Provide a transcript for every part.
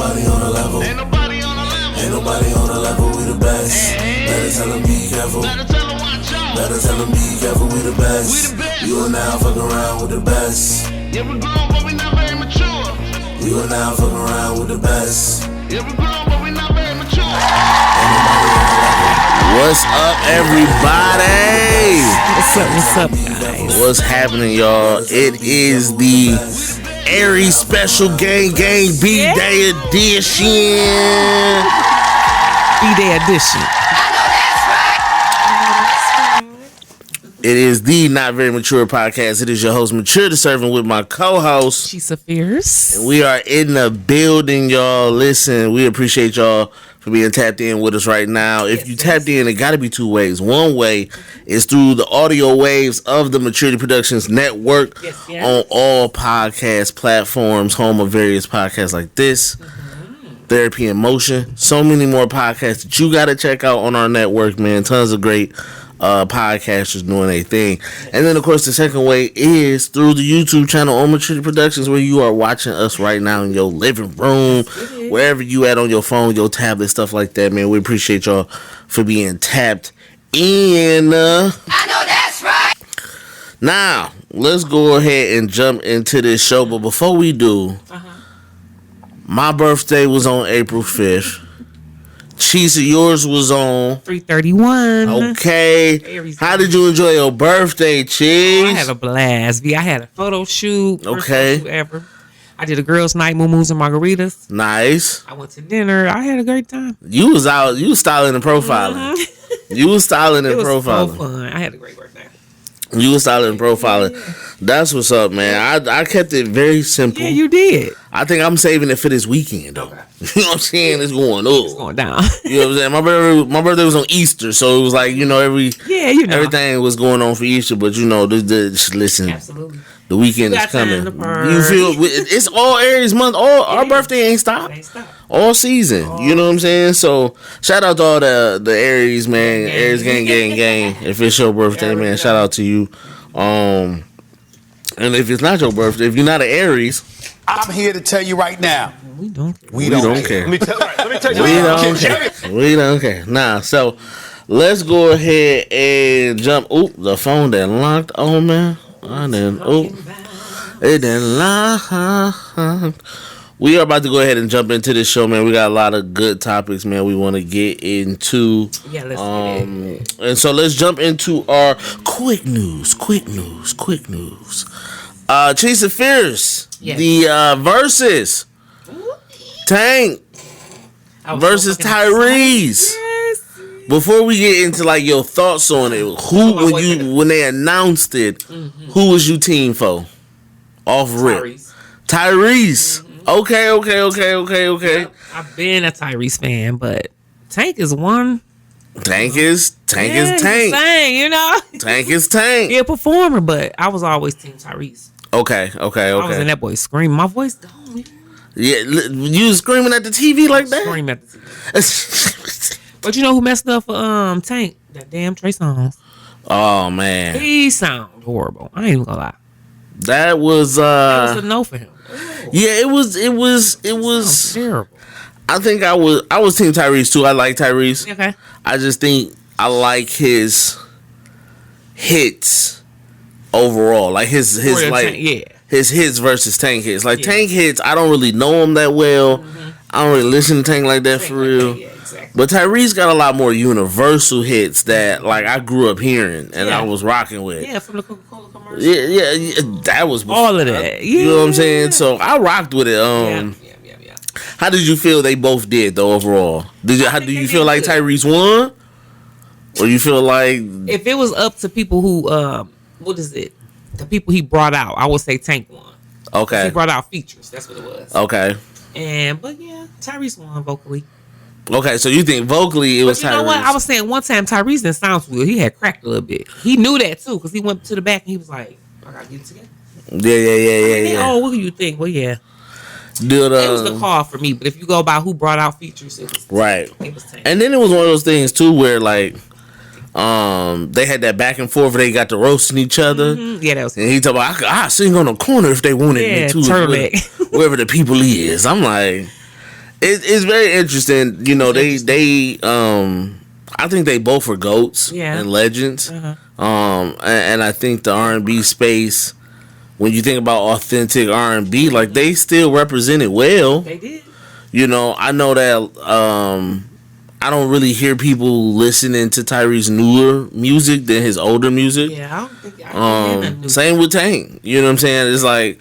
nobody on the level. Ain't nobody on the level. Ain't nobody on the level. We the best. Better tell them be careful. Better tell them watch out. Better tell them be careful. We the best. We the best. You are now fucking around with the best. Yeah, we grown, but we not very mature. You are now fucking around with the best. Yeah, we grown, but we not very mature. What's up, everybody? What's up, guys? What's happening, y'all? It is the Aries Special Gang BDAY edition. BDAY edition. It is the Not Very Mature podcast. It is your host, Mature the Servant, with my co-host, CHISA FIRECE. And we are in the building, y'all. Listen, we appreciate y'all for being tapped in with us right now. If you tapped in, it got to be two ways. One way is through the audio waves of the Maturity Productions Network on all podcast platforms, home of various podcasts like this, Therapy in Motion. So many more podcasts that you got to check out on our network, man. Tons of great podcasters doing their thing. And then, of course, the second way is through the YouTube channel on Maturity Productions, where you are watching us right now in your living room, wherever you at on your phone, your tablet, stuff like that, man. We appreciate y'all for being tapped in. I know that's right. Now, let's go ahead and jump into this show. But before we do, my birthday was on April 5th. CHISA, yours was on 3/31. Okay. How did you enjoy your birthday, Cheese? I had a blast. I had a photo shoot. Okay. Photo shoot ever. I did a girls' night, moo-moos and margaritas. Nice. I went to dinner. I had a great time. You was out. You was styling and profiling. You was styling and profiling. It was so fun. I had a great birthday. You was styling and profiling. Yeah. That's what's up, man. I kept it very simple. Yeah, you did. I think I'm saving it for this weekend, though. Okay. You know what I'm saying? It's going up. It's going down. You know what I'm saying? My birthday was on Easter, so it was like, everything was going on for Easter. But listen, absolutely, the weekend is coming. You feel it's all Aries month. Our birthday ain't stopped. All season. You know what I'm saying? So shout out to all the Aries, man. Aries gang. If it's your birthday, man, shout out to you. And if it's not your birthday, if you're not an Aries, I'm here to tell you right now. We don't care. We don't care. Let me tell you. We don't care. Nah, so let's go ahead and jump. Oop, the phone that locked on me. It didn't lock. We are about to go ahead and jump into this show, man. We got a lot of good topics, man, we want to get into. Yeah, let's get it. And so let's jump into our quick news. CHISA FIRECE. Yes. The versus Tank versus Tyrese. Yes. Before we get into like your thoughts on it, when they announced it, who was you team for? Off rip. Tyrese. Okay. Yep. I've been a Tyrese fan, but Tank is one. Tank is Tank. Insane, you know? Tank is Tank. He a performer, but I was always team Tyrese. Okay. I was in that boy screaming. My voice gone. Yeah, you was screaming at the TV like that? Scream at the TV. But you know who messed up for Tank? That damn Trey Songz. Oh man. He sound horrible. I ain't even gonna lie. That was a no for him. Yeah, it was terrible. I think I was team Tyrese too. I like Tyrese. Okay. I just think I like his hits overall. Like his like his hits versus Tank hits. Like Tank hits, I don't really know him that well. I don't really listen to Tank like that for real. Yeah, exactly. But Tyrese got a lot more universal hits that like I grew up hearing and I was rocking with. Yeah, from the Coca-Cola commercial. Yeah, that was before. All of that. You know what I'm saying? So I rocked with it. Yeah. How did you feel they both did though overall? Do you feel like Tyrese won? Or you feel like if it was up to people who the people he brought out, I would say Tank won. Okay. He brought out features. That's what it was. Okay. But Tyrese won vocally. Okay, so you think vocally it was Tyrese? You know what? I was saying one time Tyrese didn't sound good. He had cracked a little bit. He knew that too because he went to the back and he was like, I gotta get it together. Yeah. Oh, what do you think? Well, yeah. It was the call for me, but if you go by who brought out features, it was right. It was Tank. And then it was one of those things too where like they had that back and forth where they got to roasting each other. Yeah, that was. And he talking about I sing on the corner if they wanted me to, turtleneck. wherever the people is. I'm like, It's very interesting. You know, they I think they both are goats and legends. And I think the R&B space, when you think about authentic R&B, like they still represent it well. They did. You know, I know that I don't really hear people listening to Tyrese's newer music than his older music. Yeah, I don't think I same with Tank. You know what I'm saying? It's like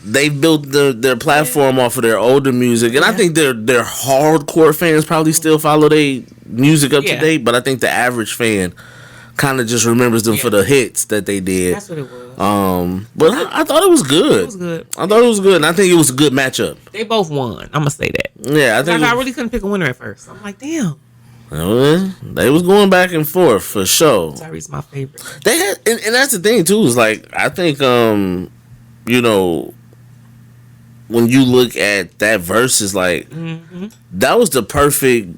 they built their platform off of their older music, and I think their hardcore fans probably still follow their music up to date. But I think the average fan kind of just remembers them for the hits that they did. That's what it was. But I thought it was good. It was good. I thought it was good, and I think it was a good matchup. They both won. I'm gonna say that. Yeah, I think I really couldn't pick a winner at first. I'm like, damn. They was going back and forth for sure. Tyrese's my favorite. They had, and that's the thing too. Is like I think, you know, when you look at that versus, like that was the perfect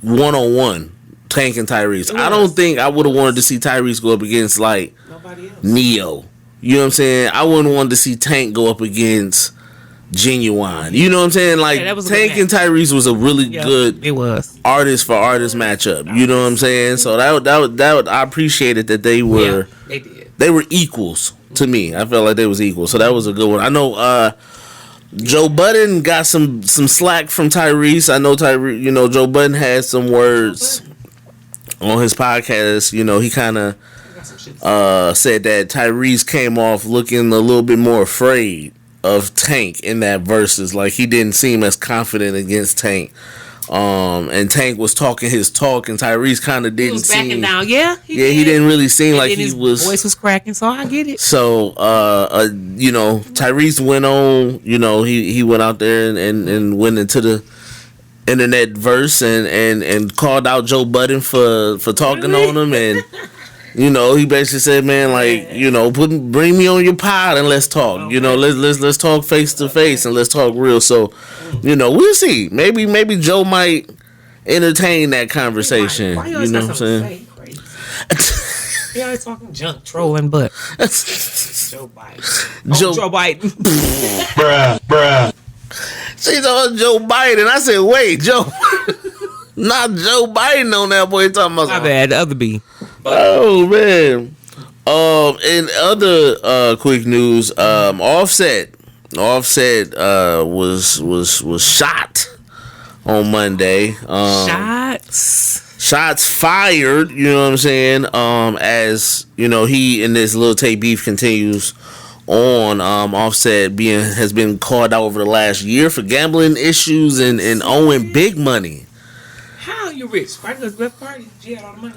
1-on-1 Tank and Tyrese. I don't think I would have wanted to see Tyrese go up against like nobody else. Neo. You know what I'm saying? I wouldn't want to see Tank go up against Genuine. You know what I'm saying? Like Tank and Tyrese was a really good artist for artist matchup. You know what I'm saying? So that I appreciated that they were they were equals to me. I felt like they was equal. So that was a good one. I know Joe Budden got some slack from Tyrese. I know you know, Joe Budden had some words on his podcast. You know, he kind of said that Tyrese came off looking a little bit more afraid of Tank in that verses. Like he didn't seem as confident against Tank. And Tank was talking his talk, and Tyrese kind of didn't seem backing down. He didn't really seem like he was. Voice was cracking, so I get it. So, you know, Tyrese went on. You know, he went out there and went into the internet verse and called out Joe Budden for talking on him, and you know, he basically said, man, like, you know, bring me on your pod and let's talk. You know, let's talk face to face and let's talk real. So, you know, we'll see. Maybe Joe might entertain that conversation. You know what I'm saying? He always talking junk, trolling, but Joe Biden. Joe Biden. Bruh. She's on Joe Biden. I said, wait, Joe. Not Joe Biden on that boy talking about. My bad, the other B. Oh man. In other quick news, Offset was shot on Monday. Shots fired, you know what I'm saying? As you know, he and this Lil Tay beef continues on. Offset has been called out over the last year for gambling issues and owing big money. How you rich? Party's left party. She had all the money.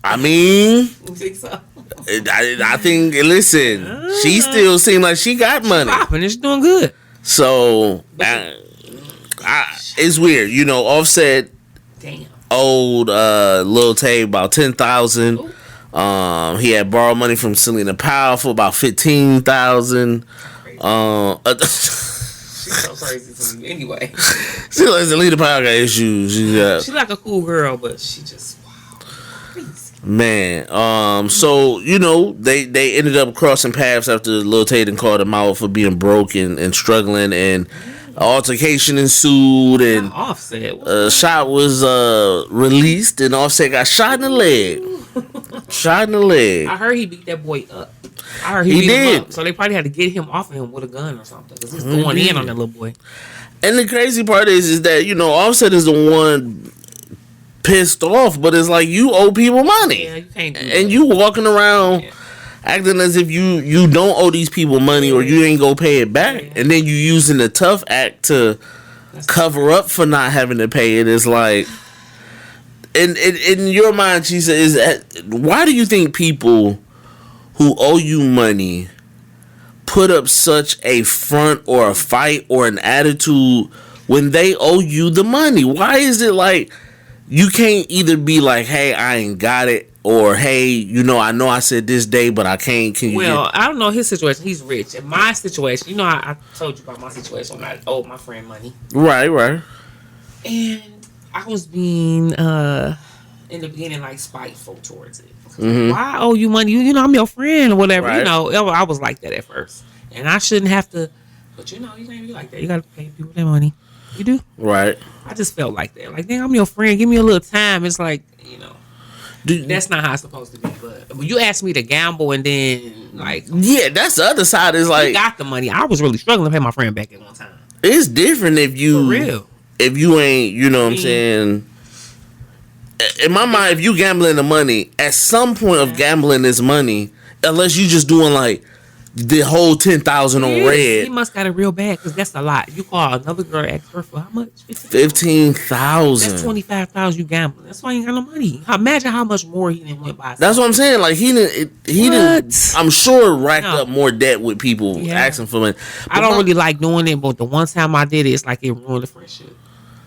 I mean, you think so? I think. Listen, she still seems like she got money. Popping, it's doing good. So, it's weird, you know. Offset owed Lil Tay about $10,000. He had borrowed money from Selena Powell for about $15,000. She's so crazy to me. Anyway, she like Selena Powell got issues. She's like a cool girl, but she just crazy. Man, so you know they ended up crossing paths after Lil Tay called him out for being broke and struggling, and altercation ensued, and shot was released, and Offset got shot in the leg. I heard he beat that boy up. I heard he beat him up, so they probably had to get him off of him with a gun or something, because he's going in on that little boy. And the crazy part is that, you know, Offset is the one pissed off, but it's like, you owe people money. Yeah, you can't do that. And you walking around acting as if you don't owe these people money, or you ain't gonna pay it back. Yeah. And then you using the tough act to cover up for not having to pay it. It's like, in your mind, CHISA, is why do you think people who owe you money put up such a front or a fight or an attitude when they owe you the money? Why is it like you can't either be like, hey, I ain't got it, or hey, you know I said this day, but I can't. Can you? Well, I don't know his situation. He's rich. In my situation, you know, I told you about my situation when I owed my friend money. Right. And I was being in the beginning like spiteful towards it. Why I owe you money? You know, I'm your friend or whatever. Right. You know, I was like that at first, and I shouldn't have to. But you know, you can't be like that. You got to pay people their money. You do? Right. I just felt like that. Like, dang, I'm your friend. Give me a little time. It's like, that's not how it's supposed to be. But when you ask me to gamble and then, like... Yeah, that's the other side. Is like... You got the money. I was really struggling to pay my friend back at one time. It's different if you... For real. If you ain't, you know what I'm saying... In my mind, if you gambling the money, at some point of gambling this money, unless you just doing like the whole 10,000 on red. He must got it real bad because that's a lot. You call another girl, ask her for how much? 15,000. That's 25,000 you gambling. That's why you ain't got no money. Imagine how much more he didn't went by. That's what I'm saying. Like he didn't. I'm sure racked up more debt with people asking for money. But I don't really like doing it, but the one time I did it, it's like it ruined the friendship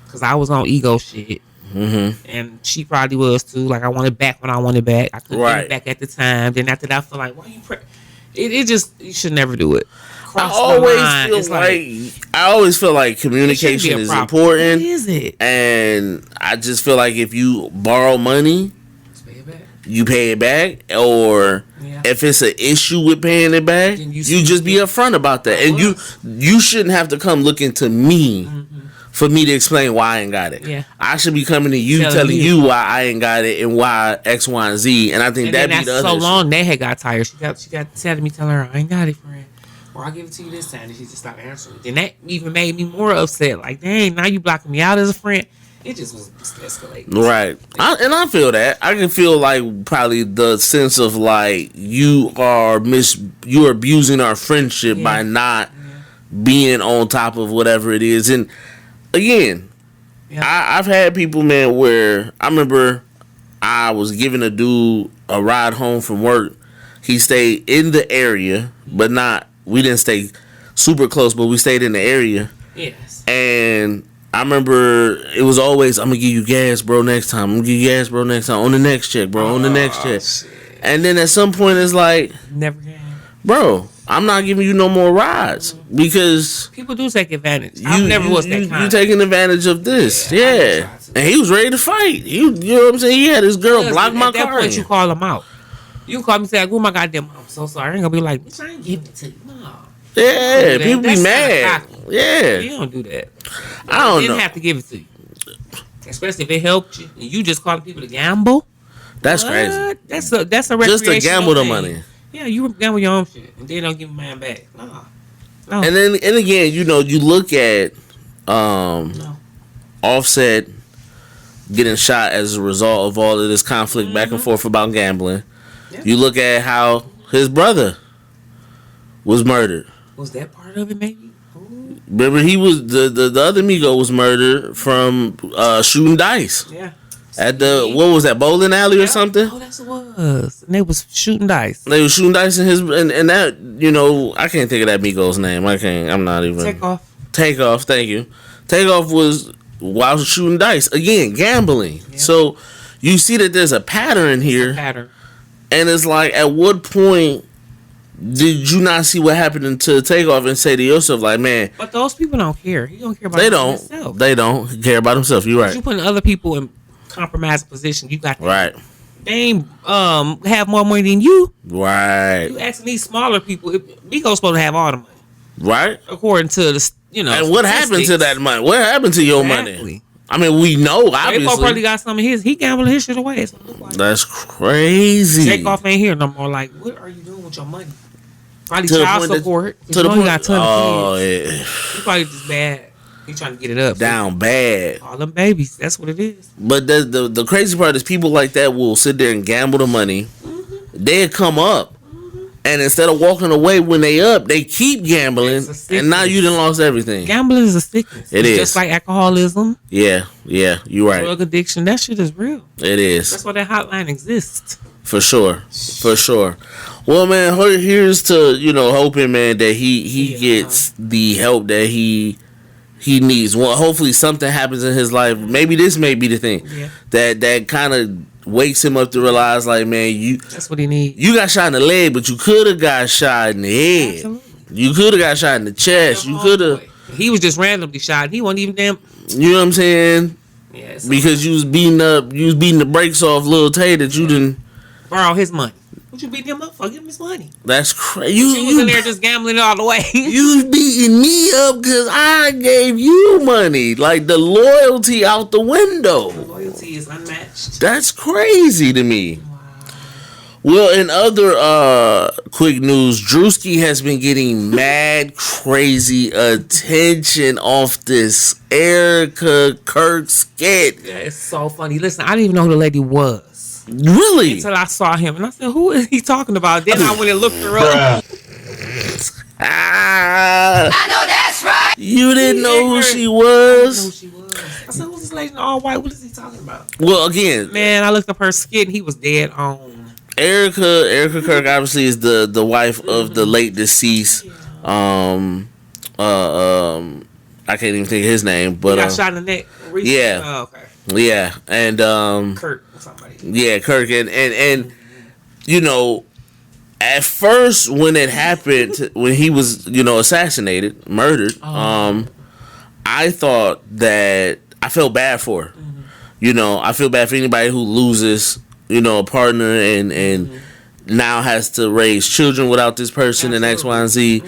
because I was on ego shit. Mm-hmm. And she probably was too. Like I wanted back when I wanted back. I couldn't get it back at the time. Then after that, I feel like, why you? It just you should never do it. I always feel like communication is important. What is it? And I just feel like if you borrow money, you pay it back, or if it's an issue with paying it back, you just be upfront about that. And you shouldn't have to come looking to me. Mm-hmm. For me to explain why I ain't got it. Yeah. I should be coming to you, telling you why I ain't got it and why X, Y, and Z. And I think that'd be the other so long they had got tired. She got telling me, telling her, I ain't got it, friend. Or I'll give it to you this time. And she just stopped answering. Then that even made me more upset. Like, dang, now you blocking me out as a friend. It just was escalating. Right. I feel that. I can feel like probably the sense of like you're abusing our friendship by not being on top of whatever it is. And again, I've had people, man, where I remember I was giving a dude a ride home from work. He stayed in the area, but we didn't stay super close, but we stayed in the area. Yes. And I remember it was always, I'm going to give you gas, bro, next time. I'm going to give you gas, bro, next time. On the next check, bro, on the next check. Shit. And then at some point, it's like, never can. Bro, I'm not giving you no more rides because people do take advantage. I never was that kind. You taking advantage of this, yeah. And he was ready to fight. You know what I'm saying? He had his girl block my car. At that point, you call him out. You can call me and say, "Oh my goddamn, I'm so sorry." I ain't gonna be like, "Bitch, I ain't giving it to you." No. Yeah, people be mad. Yeah, you don't do that. I don't know. Didn't have to give it to you, especially if it helped you. And you just calling people to gamble. That's crazy. That's a recreational just to gamble the thing. Money. Yeah, you gamble your own shit, and then don't give a man back. No. And again, you look at Offset getting shot as a result of all of this conflict back and forth about gambling. Yeah. You look at how his brother was murdered. Was that part of it, maybe? Ooh. Remember, he was the other Migo was murdered from shooting dice. Yeah. At what was that, bowling alley or something? Oh, that's what it was. And they was shooting dice. They was shooting dice in his and that, I can't think of that Migo's name. I'm not even. Takeoff, thank you. Takeoff was while shooting dice. Again, gambling. Yeah. So you see that there's a pattern here. And it's like, at what point did you not see what happened to Takeoff and say to yourself, like, man. But those people don't care. He don't care about himself. They don't care about himself. You're right. You putting other people in compromised position. You got right. They ain't have more money than you. Right. You asking these smaller people. Migo's supposed to have all the money. Right. According to the And what happened to that money? What happened to your money? I mean, we know obviously. Takeoff probably got some of his. He gambling his shit away. So that's crazy. Takeoff ain't here no more. Like, what are you doing with your money? Probably child support. To the point. He got a ton of kids. Yeah. He probably just bad. He trying to get it up. Down bad. All them babies. That's what it is. But the crazy part is people like that will sit there and gamble the money. Mm-hmm. They'll come up. Mm-hmm. And instead of walking away when they up, they keep gambling. And now you done lost everything. Gambling is a sickness. It's just like alcoholism. Yeah. You're right. Drug addiction. That shit is real. It is. That's why that hotline exists. For sure. Well, man, here's to, hoping, man, that he gets the help that he needs. Well, hopefully something happens in his life. Maybe this may be the thing that kind of wakes him up to realize, like, man, that's what he needs. You got shot in the leg, but you could have got shot in the head. Absolutely. You could have got shot in the chest. You could have. He was just randomly shot. He wasn't even damn. You know what I'm saying? Yes. Because you was beating the brakes off Lil Tay that you didn't borrow his money. What you beating him up for? Give him his money. That's crazy. She was in there just gambling all the way. You beating me up because I gave you money. Like, the loyalty out the window. The loyalty is unmatched. That's crazy to me. Wow. Well, in other quick news, Drewski has been getting mad crazy attention off this Erica Kirk skit. Yeah, it's so funny. Listen, I didn't even know who the lady was. Really? Until I saw him. And I said, who is he talking about? Then I went and looked her up. I know that's right. You didn't know who she I didn't know was? who she was. I said, who's this lady in all white? What is he talking about? Well, again, Man, I looked up her skit and he was dead on. Erica Kirk obviously is the wife of the late deceased. I can't even think of his name, but He got shot in the neck. Recently. yeah. Oh, okay. Yeah, and Kurt or somebody. yeah, Kirk, and you know, at first when it happened, when he was assassinated, murdered, I thought that I felt bad for her. I feel bad for anybody who loses a partner and now has to raise children without this person. Absolutely. And X, Y, and Z.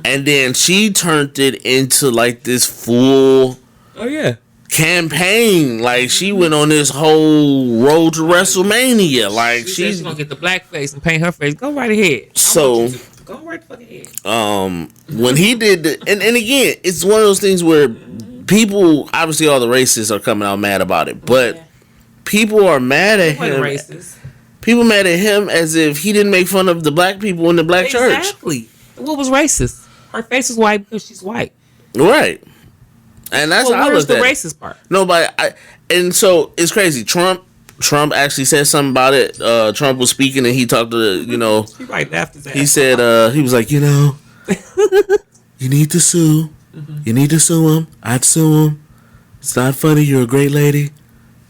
And then she turned it into like this full campaign. Like, she went on this whole road to WrestleMania. Like, she's gonna get the blackface and paint her face. Go right ahead. So go right the fuck ahead. When he did and again, it's one of those things where people, obviously all the racists are coming out mad about it, but people are mad at him. Racist. People mad at him as if he didn't make fun of the black people in the black church. Exactly. What was racist? Her face is white because she's white. Right. And that's how I looked at it. Where's the racist part? Nobody. And so it's crazy. Trump actually said something about it. Trump was speaking and he talked to He right after that. He said he was like, you need to sue. You need to sue him. I'd sue him. It's not funny. You're a great lady.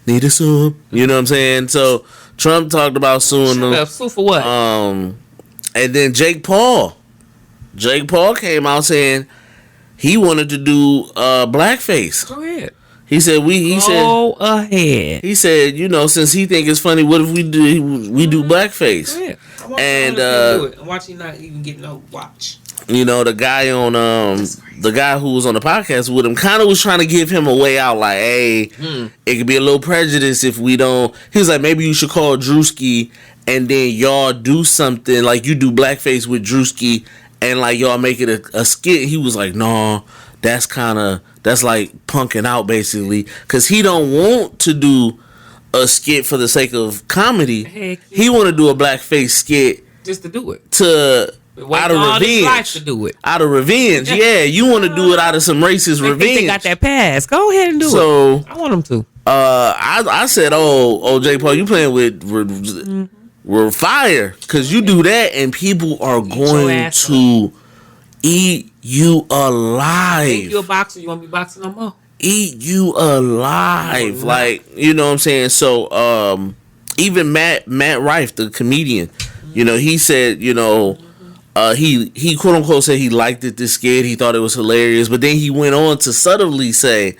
Need to sue him. You know what I'm saying? So Trump talked about suing them. Sue for what? And then Jake Paul came out saying he wanted to do blackface. Go ahead. He said Go ahead. He said, since he think it's funny, what if we do blackface? Go ahead. And do it. I'm watching, not even getting no watch. The guy on the guy who was on the podcast with him kind of was trying to give him a way out, like, hey, it could be a little prejudice if we don't. He was like, maybe you should call Drewski and then y'all do something like you do blackface with Drewski and like y'all make it a skit. He was like, no, that's like punking out basically, because he don't want to do a skit for the sake of comedy. Heck, he want to do a blackface skit just to do it out of revenge. To do it. Out of revenge. Yeah, you want to do it out of some racist revenge. They got that pass. Go ahead and do it. So I want them to. I said, Jake Paul, you playing with fire, because you do that and people are going to eat you alive. Make you a boxer. You want to be boxing no more? Eat you alive. Like, you know what I'm saying? So even Matt Rife, the comedian, he said, he quote unquote said he liked it, this skit, he thought it was hilarious, but then he went on to subtly say,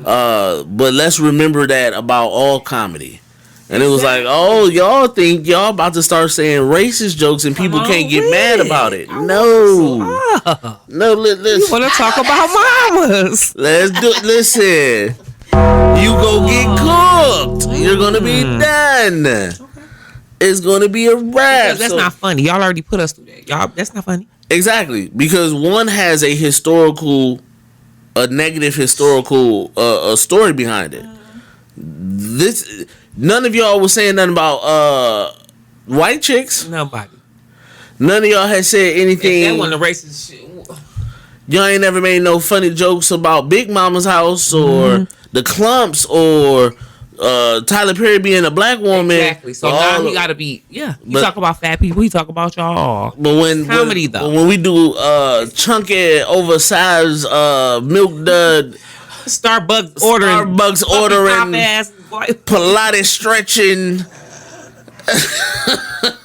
but let's remember that about all comedy. And it was like, oh, y'all think y'all about to start saying racist jokes and people can't get mad about it. No, listen. You want to talk about mamas? Let's do it. Listen, you go get cooked. You're gonna be done. It's gonna be a wrap. That's not funny. Y'all already put us through that. Y'all, that's not funny. Exactly, because one has a negative historical story behind it. None of y'all was saying nothing about white chicks. Nobody. None of y'all had said anything. If that wasn't a racist shit. Y'all ain't never made no funny jokes about Big Mama's house or the Clumps or Tyler Perry being a black woman. Exactly. So now he gotta be. Yeah. You talk about fat people. He talk about y'all. But when comedy though, when we do chunky, oversized, milk dud. Starbucks ordering Pilates stretching.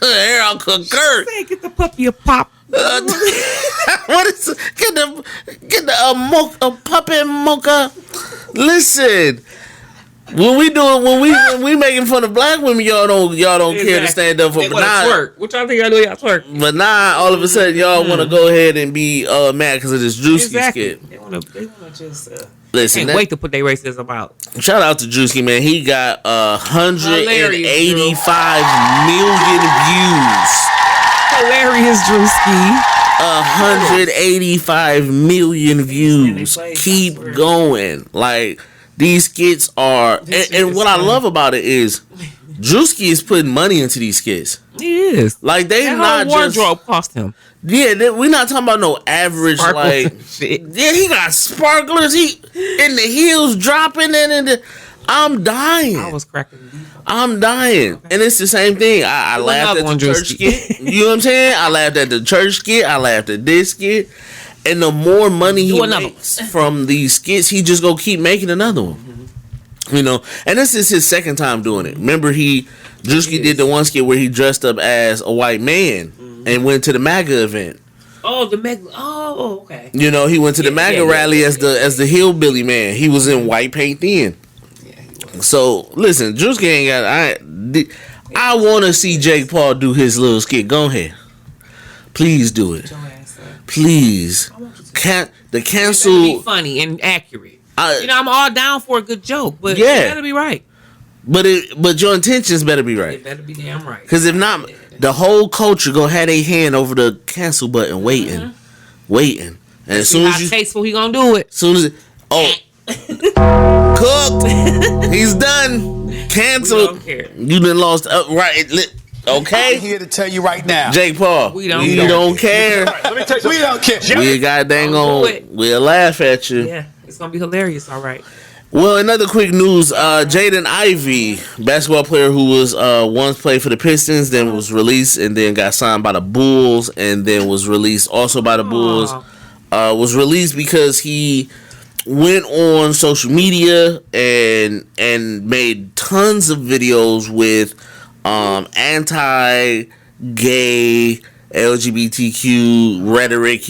Harold Kirk. Say, get the puppy a pop. What is get the puppy mocha? Listen, When we making fun of black women, y'all don't care to stand up for. But now, twerk. What y'all think y'all do? Y'all twerk. But now all of a sudden y'all want to go ahead and be mad because of this Drewski skit. They want to just listen. Can't wait to put their racism out. Shout out to Drewski, man. He got 185 million views. Hilarious, Drewski. 185 million views. Keep going. Like, these skits are, and what I love about it is Drewski is putting money into these skits. He is. Like, they that not whole just wardrobe cost him. Yeah, we're not talking about no average Sparkles like shit. Yeah, he got sparklers. He in the heels dropping and I'm dying. I was cracking. I'm dying. Okay. And it's the same thing. I laughed at the church skit. You know what I'm saying? I laughed at the church skit. I laughed at this skit. And the more money he makes from these skits, he just gonna keep making another one. Mm-hmm. You know? And this is his second time doing it. Remember Drewski did the one skit where he dressed up as a white man and went to the MAGA event. Oh, the MAGA. Oh, okay. You know, he went to the MAGA rally as the hillbilly man. He was in white paint then. So listen, Drewski ain't got. I want to see Jake Paul do his little skit. Go ahead, please do it. Please, the cancel. It better be funny and accurate. I'm all down for a good joke, but it better be right. But your intentions better be right. It better be damn right. Because if not, the whole culture gonna have their hand over the cancel button, waiting. And as soon as tasteful, he gonna do it. Soon as cooked. He's done. Canceled. You done lost. Right. Okay. I'm here to tell you right now. Jake Paul. We don't care. Let me tell you, we don't care. We got dang on. We'll laugh at you. Yeah. It's gonna be hilarious. All right. Well, another quick news. Jaden Ivey, basketball player who was once played for the Pistons, then was released and then got signed by the Bulls and then was released also by the Bulls. Was released because he went on social media and made tons of videos with anti-gay LGBTQ rhetoric.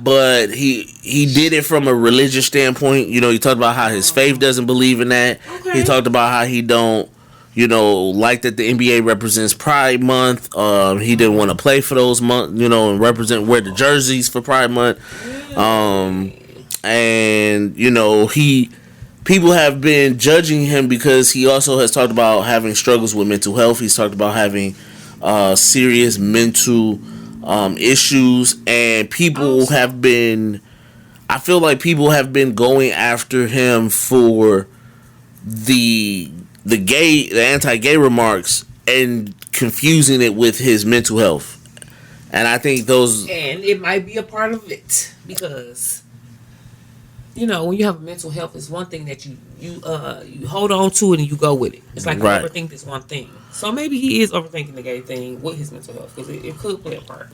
But he did it from a religious standpoint. You know, he talked about how his faith doesn't believe in that. Okay. He talked about how he don't, like that the NBA represents Pride Month. He didn't want to play for those months, and wear the jerseys for Pride Month. And people have been judging him because he also has talked about having struggles with mental health. He's talked about having serious mental issues, and people have been. I feel like people have been going after him for the anti-gay remarks and confusing it with his mental health, and I think and it might be a part of it because. When you have mental health, it's one thing that you hold on to it and you go with it. It's like you overthink this one thing. So maybe he is overthinking the gay thing with his mental health because it could play a part.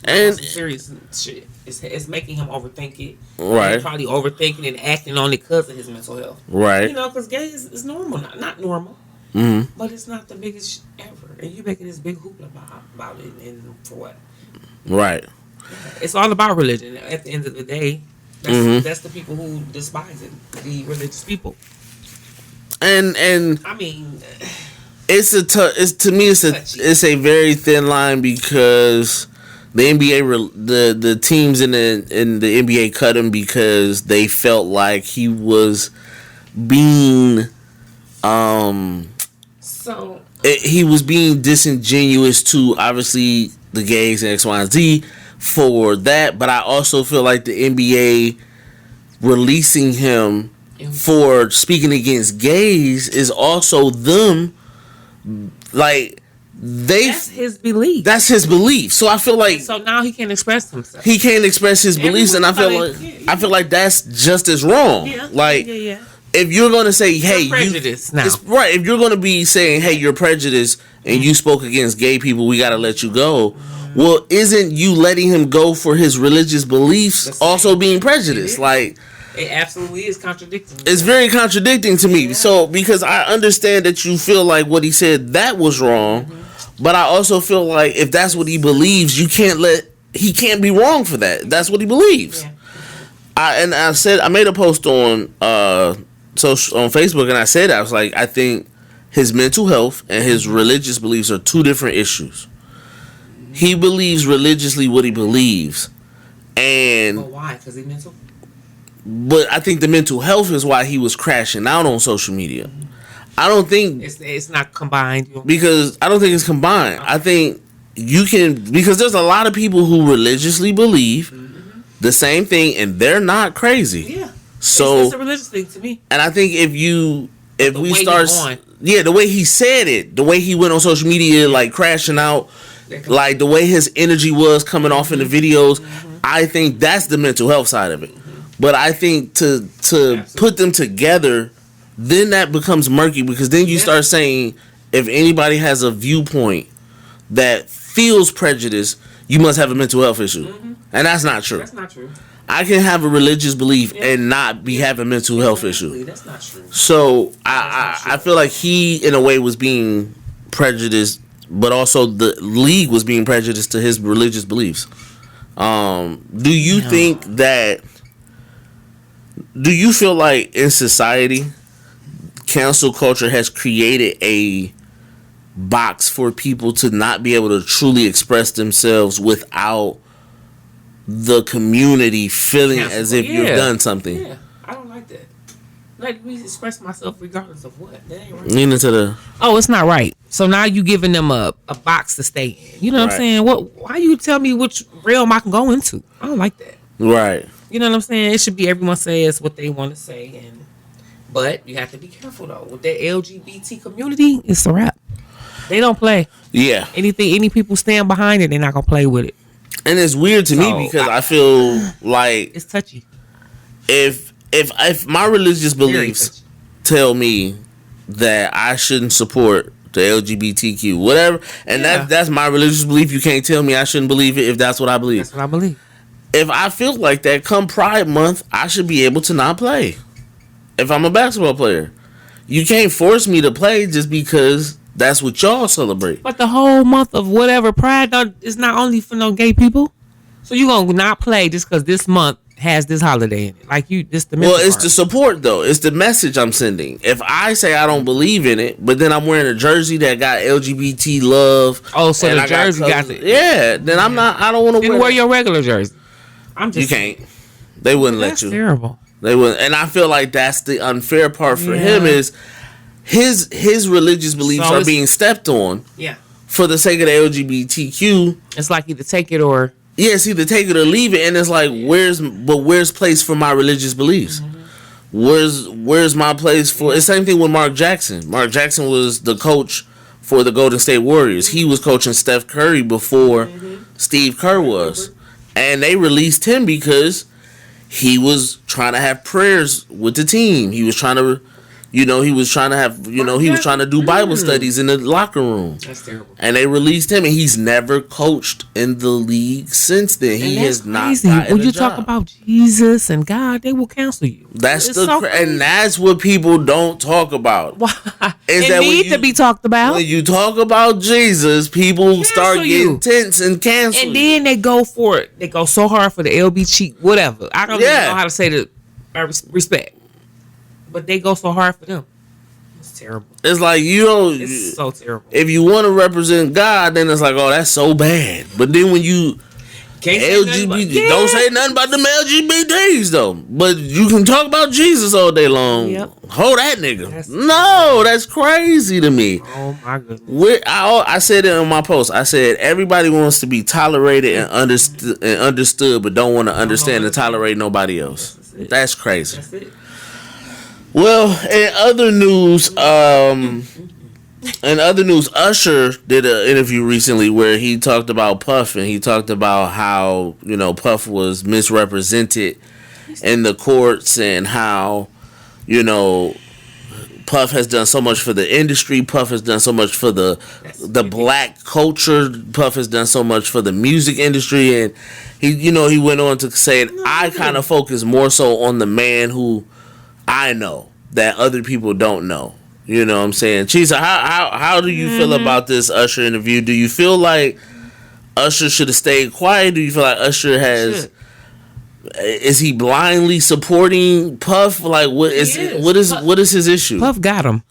And serious shit. It's making him overthink it. Right. Probably overthinking and acting on it because of his mental health. Right. Because gay is normal, not normal. Mm-hmm. But it's not the biggest ever, and you're making this big hoopla about it, and for what? Right. It's all about religion. At the end of the day. That's the people who despise it, the religious people. And I mean, it's a very thin line because the NBA the teams in the NBA cut him because they felt like he was being he was being disingenuous to obviously the gays and X, Y, and Z. For that, but I also feel like the NBA releasing him for speaking against gays is also them, like that's his belief. That's his belief. So I feel like now he can't express himself. He can't express his beliefs, and I feel like that's just as wrong. Yeah. Like if you're gonna say, "Hey, you're prejudiced now," right? If you're gonna be saying, "Hey, you're prejudiced," and you spoke against gay people, we gotta let you go. Well, isn't you letting him go for his religious beliefs also being prejudiced? Like, it absolutely is contradicting. It's very contradicting to me. Yeah. So, because I understand that you feel like what he said, that was wrong. Mm-hmm. But I also feel like if that's what he believes, he can't be wrong for that. That's what he believes. Yeah. I made a post on on Facebook, and I said I was like, I think his mental health and his religious beliefs are two different issues. He believes religiously what he believes, and But why? Because he mental. but I think the mental health is why he was crashing out on social media. I don't think It's not combined. because I don't think it's combined. I think you can, because there's a lot of people who religiously believe the same thing, and they're not crazy. Yeah. So it's a religious thing to me. and I think if we way start, he going. yeah, the way he said it, the way he went on social media, like crashing out, like the way his energy was coming off in the videos, I think that's the mental health side of it. But I think to put them together, then that becomes murky, because then you start saying if anybody has a viewpoint that feels prejudice, you must have a mental health issue, and that's not true. That's not true. I can have a religious belief and not be having a mental health issue. That's not true. So I feel like he, in a way, was being prejudiced, but also the league was being prejudiced to his religious beliefs. Do you think that? Do you feel like in society, cancel culture has created a box for people to not be able to truly express themselves without the community feeling as if you've done something? Yeah, I don't like that. Let me express myself regardless of what. That ain't right. Lean into the. Oh, it's not right. So now you giving them a box to stay in. You know what I'm saying? Why you tell me which realm I can go into? I don't like that. Right. You know what I'm saying? It should be everyone says what they want to say, but you have to be careful though. With that LGBT community, it's a wrap. They don't play. Yeah. Any people stand behind it, they're not gonna play with it. And it's weird to me because I feel like it's touchy. If my religious beliefs tell me that I shouldn't support the LGBTQ, whatever, and that's my religious belief, you can't tell me I shouldn't believe it if that's what I believe. That's what I believe. If I feel like that, come Pride Month, I should be able to not play. If I'm a basketball player, you can't force me to play just because that's what y'all celebrate. But the whole month of whatever Pride is not only for no gay people. So you gonna not play just because this month has this holiday in it? Like this the well, it's the support though. It's the message I'm sending. If I say I don't believe in it, but then I'm wearing a jersey that got LGBT love. Oh, so the jersey got it. Yeah, then I'm not. I don't want to wear your regular jersey. You can't. They wouldn't let you. That's terrible. They wouldn't, and I feel like that's the unfair part for him is his religious beliefs are being stepped on. Yeah. For the sake of the LGBTQ, it's like either take it or. Yeah, it's either take it or leave it, and it's like where's place for my religious beliefs? Where's my place for? It's the same thing with Mark Jackson. Mark Jackson was the coach for the Golden State Warriors. He was coaching Steph Curry before Steve Kerr was. And they released him because he was trying to have prayers with the team. He was trying to, he was trying to have, he was trying to do Bible studies in the locker room. That's terrible. And they released him, and he's never coached in the league since then. He has not gotten when you a job. talk about Jesus and God, they will cancel you. That's and that's what people don't talk about. Why? Is it that need to be talked about. When you talk about Jesus, people start getting tense and cancel. And then they go for it. They go so hard for the LBG, whatever. I don't even know how to say the respect. But they go so hard for them. It's terrible. It's like it's so terrible. If you want to represent God, then it's like, oh, that's so bad. But then when you LGBT, don't say nothing about them LGBTs though. But you can talk about Jesus all day long. Yep. Hold that nigga. That's crazy to me. Oh my goodness. I said it on my post. I said everybody wants to be tolerated and understood, but don't want to understand and tolerate nobody else. That's crazy. That's it. Well, in other news, Usher did an interview recently where he talked about Puff, and he talked about how, Puff was misrepresented in the courts, and how, Puff has done so much for the industry. Puff has done so much for the black culture. Puff has done so much for the music industry, and he went on to say, I kind of focus more so on the man who I know that other people don't know. You know what I'm saying? CHISA, how do you feel about this Usher interview? Do you feel like Usher should have stayed quiet? Do you feel like Usher has Is he blindly supporting Puff? Like, what is his issue? Puff got him.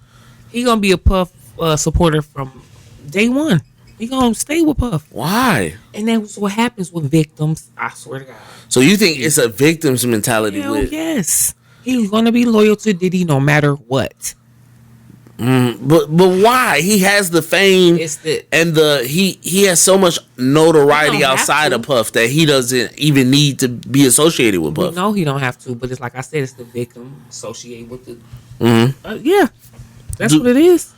He gonna be a Puff supporter from day one. He gonna stay with Puff. Why? And that's what happens with victims. I swear to God. So you think it's a victim's mentality? Hell yes. He's gonna be loyal to Diddy no matter what. But why? He has the fame and he has so much notoriety outside of Puff that he doesn't even need to be associated with Puff. No, he don't have to. But it's like I said, it's the victim associated with the. Yeah, that's what it is.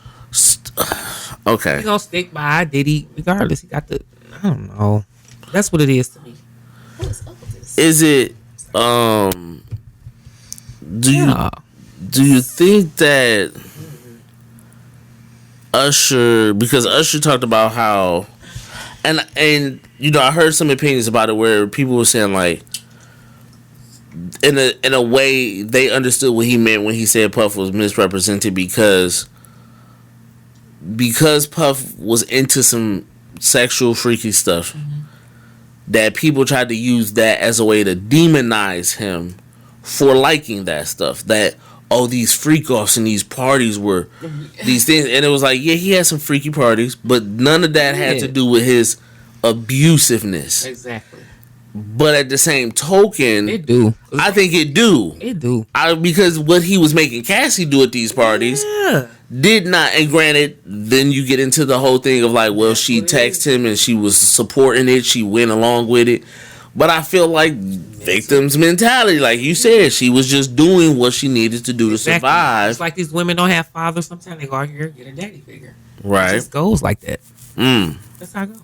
Okay. He gonna stick by Diddy regardless. He got the. I don't know. That's what it is to me. What's up with this? Is it? Do you think that Usher, because Usher talked about how, and you know, I heard some opinions about it where people were saying like, in a way they understood what he meant when he said Puff was misrepresented because Puff was into some sexual freaky stuff, that people tried to use that as a way to demonize him for liking that stuff. That, oh, these freak offs and these parties were these things. And it was like, yeah, he had some freaky parties, but none of that had to do with his abusiveness. Exactly. But at the same token, it do. I think it do. It do. Because what he was making Cassie do at these parties did not. And granted, then you get into the whole thing of like, well, she texted him and she was supporting it. She went along with it. But I feel like victim's mentality, like you said, she was just doing what she needed to do to survive. It's like these women don't have fathers. Sometimes they go out here and get a daddy figure. Right. It just goes like that. That's how it goes.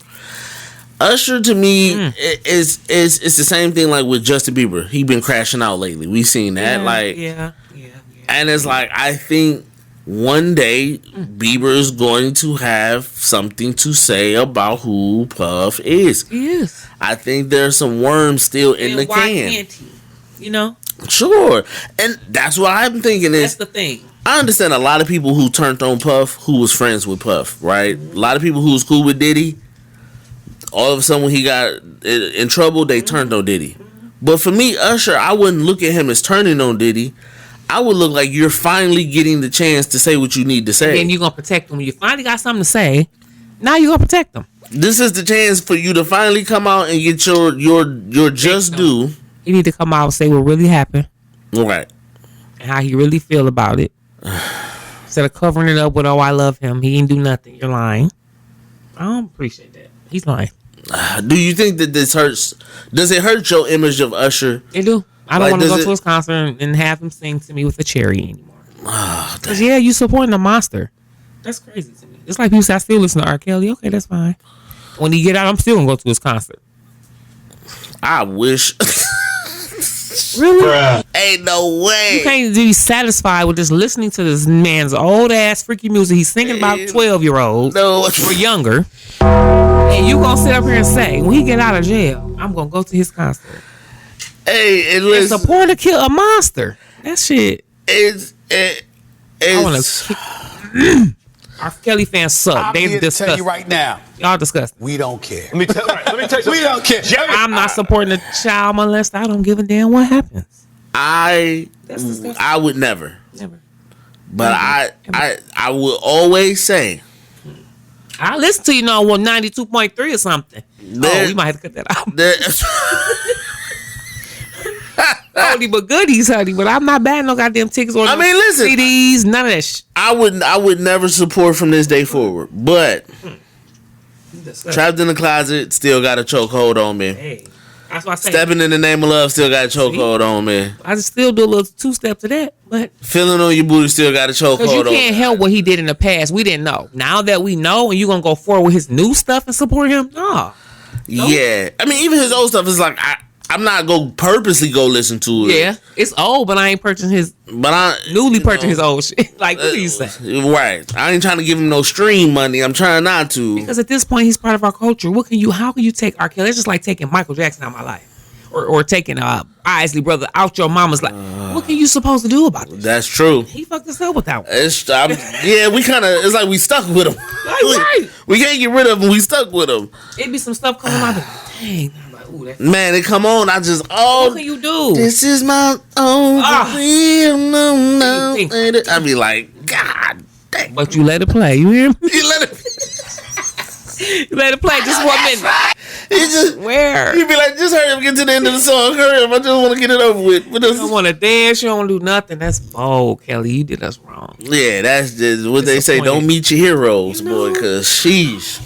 Usher to me is the same thing like with Justin Bieber. He been crashing out lately. We seen that. Yeah. And it's like, I think one day Bieber is going to have something to say about who Puff is. He is. I think there's some worms still in the why can. Can't he? You know? Sure. And that's what I'm thinking is, that's the thing. I understand a lot of people who turned on Puff who was friends with Puff, right? A lot of people who was cool with Diddy, all of a sudden when he got in trouble, they turned on Diddy. But for me, Usher, I wouldn't look at him as turning on Diddy. I would look like you're finally getting the chance to say what you need to say. And you're going to protect them. You finally got something to say. Now you're going to protect them. This is the chance for you to finally come out and get your just due. You need to come out and say what really happened. Right. And how he really feel about it. Instead of covering it up with, oh, I love him. He didn't do nothing. You're lying. I don't appreciate that. He's lying. Do you think that this hurts? Does it hurt your image of Usher? It do. I don't want to go to his concert and have him sing to me with a cherry anymore. Because, you supporting a monster. That's crazy to me. It's like people say, I still listen to R. Kelly. Okay, that's fine. When he get out, I'm still going to go to his concert. I wish. Really? Bruh. Ain't no way. You can't be satisfied with just listening to this man's old-ass freaky music. He's singing about 12-year-olds or younger. And you going to sit up here and say, when he get out of jail, I'm going to go to his concert. Hey, and support to kill a monster. That shit. I want to kick. Our Kelly fans suck. They disgusting. Tell you right now. Y'all disgusting. We don't care. Let me tell you something. We don't care. I'm not supporting a child molester. I don't give a damn what happens. I would never. But I will always say, I listen to 92.3 or something. We might have to cut that out. Only but goodies, honey. But I'm not buying no goddamn tickets or listen, CDs, none of that shit. I would never support from this day forward. But Trapped in the Closet still got a chokehold on me. Hey, that's what I say. Stepping in the Name of Love still got a chokehold on me. I just still do a little two-step to that, but Feeling on Your Booty still got a chokehold on me. Because you can't help what he did in the past. We didn't know. Now that we know, and you gonna go forward with his new stuff and support him? No. Yeah, I mean, even his old stuff is like I'm not gonna purposely go listen to it. Yeah, it's old, but I ain't purchasing his. But I newly purchasing his old shit. Like what do you say? Right. I ain't trying to give him no stream money. I'm trying not to. Because at this point, he's part of our culture. How can you take R. Kelly? It's just like taking Michael Jackson out of my life, or taking Isley Brother out your mama's life. What can you supposed to do about this? That's true. He fucked us up with that one. We kind of. It's like we stuck with him. Right. We can't get rid of him. We stuck with him. It be some stuff coming out. Dang. Man, they come on. I just what can you do? This is my own real no. I be like, God dang. But you let it play. You hear me? You let it. You let it play just 1 minute. He just Where? You be like, just hurry up, get to the end of the song. Hurry up, I just want to get it over with. You don't want to dance. You don't do nothing. That's bold, Kelly. You did us wrong. Yeah, that's just what they say. Don't meet your heroes, boy, because sheesh.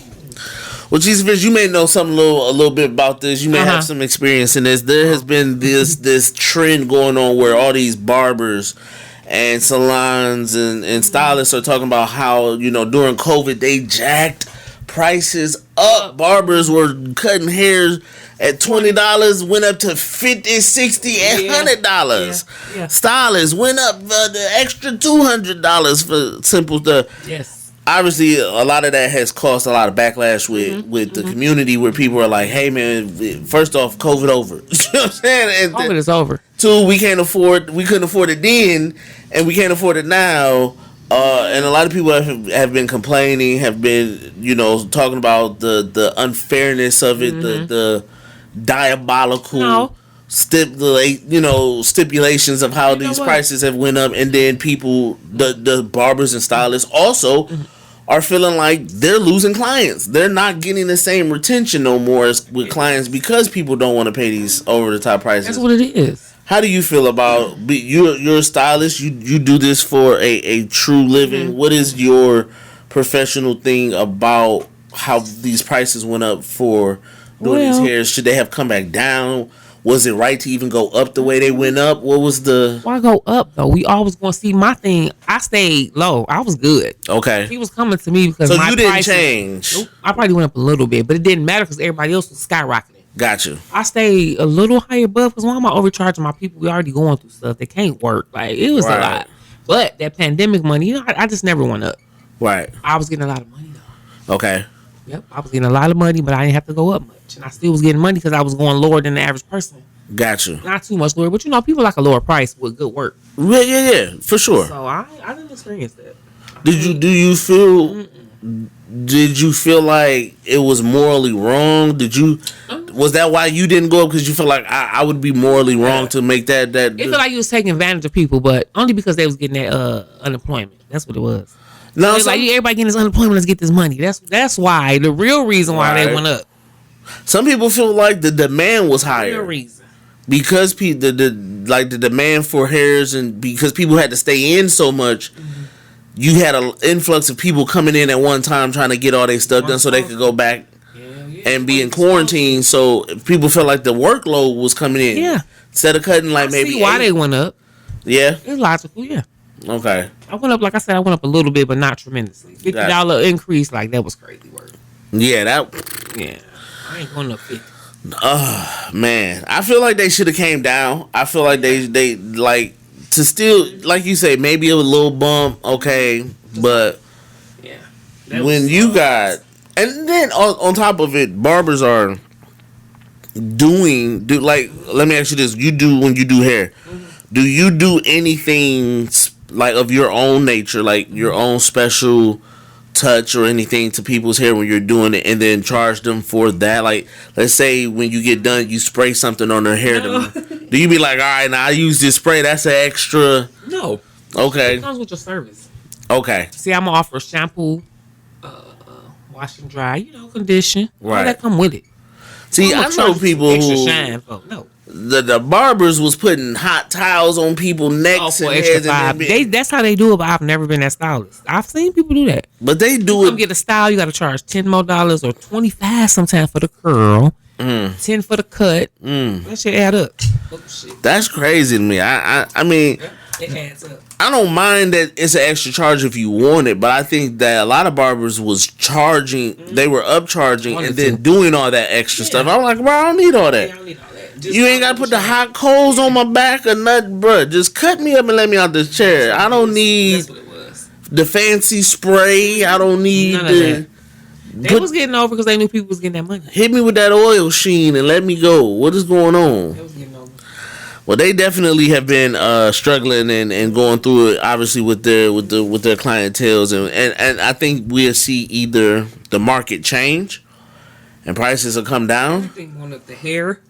Well, Jesus, you may know something a little bit about this. You may have some experience in this. There has been this trend going on where all these barbers and salons and stylists are talking about how, during COVID they jacked prices up. Barbers were cutting hairs at $20, went up to $50, $60, and $100. Yeah. Stylists went up the extra $200 for simple stuff. Yes. Obviously, a lot of that has caused a lot of backlash with the community, where people are like, "Hey, man, first off, COVID over." You know what I'm saying? And COVID is over. Two, we couldn't afford it then, and we can't afford it now. And a lot of people have been complaining, have been, talking about the unfairness of it, the diabolical stipulations of how these prices have went up, and then people, the barbers and stylists also are feeling like they're losing clients. They're not getting the same retention no more with clients because people don't want to pay these over the top prices. That's what it is. How do you feel about you're a stylist? You do this for a true living. What is your professional thing about how these prices went up for doing these hairs? Should they have come back down? Was it right to even go up the way they went up? What was the... Why go up, though? We always going to see my thing. I stayed low. I was good. Okay. He was coming to me because my you didn't prices, change. Nope, I probably went up a little bit, but it didn't matter because everybody else was skyrocketing. Got you. I stayed a little higher above because why am I overcharging my people? We already going through stuff. They can't work. Like, it was a lot. But that pandemic money, I just never went up. Right. I was getting a lot of money, though. Okay. Yep. I was getting a lot of money, but I didn't have to go up much. And I still was getting money because I was going lower than the average person. Got you. Not too much lower, but people like a lower price with good work. Yeah, for sure. So I didn't experience that. Did you feel like it was morally wrong? Was that why you didn't go up? Because you feel like I would be morally wrong to make that. It felt like you was taking advantage of people, but only because they was getting that unemployment. That's what it was. No, like everybody getting this unemployment, let's get this money. That's why the real reason why they went up. Some people feel like the demand was higher. The real reason. Because the demand for hairs, and because people had to stay in so much, you had an influx of people coming in at one time trying to get all their stuff done so they could go back and be in quarantine. So people felt like the workload was coming in. Yeah. Instead of cutting maybe see why they went up. Yeah. It's logical. Yeah. Okay. I went up, like I said, a little bit, but not tremendously. $50 increase, like that was crazy work. Yeah. I ain't going up 50. Man, I feel like they should have came down. I feel like they like to still, like you say, maybe a little bump, okay, but when you got, and then on top of it, barbers are do like, let me ask you this: when you do hair, do you do anything like of your own nature, like your own special touch or anything to people's hair when you're doing it, and then charge them for that? Like, let's say when you get done, you spray something on their hair. No. Do you be like, all right, now I use this spray, that's an extra? No. Okay. It comes with your service. Okay. See, I'm gonna offer shampoo, wash and dry, condition. Right. All that come with it. See, I know people extra who shine. No. The barbers was putting hot towels on people's necks and heads. That's how they do it, but I've never been that stylist. I've seen people do that. But they do it. Get a style, you got to charge $10 more or $25 sometimes for the curl, $10 for the cut. That shit add up. Oh, shit. That's crazy to me. I mean, it adds up. I don't mind that it's an extra charge if you want it, but I think that a lot of barbers was charging. They were upcharging and then doing all that extra stuff. I'm like, bro, I don't need all that. I don't need all that. You ain't gotta put the hot coals on my back or nothing, bro. Just cut me up and let me out this chair. I don't need the fancy spray. I don't need the. They was getting over because they knew people was getting that money. Hit me with that oil sheen and let me go. What is going on? They was getting over. Well, they definitely have been struggling and going through it, obviously with their clientele, and I think we'll see either the market change. and prices will come down. I think one of the hair.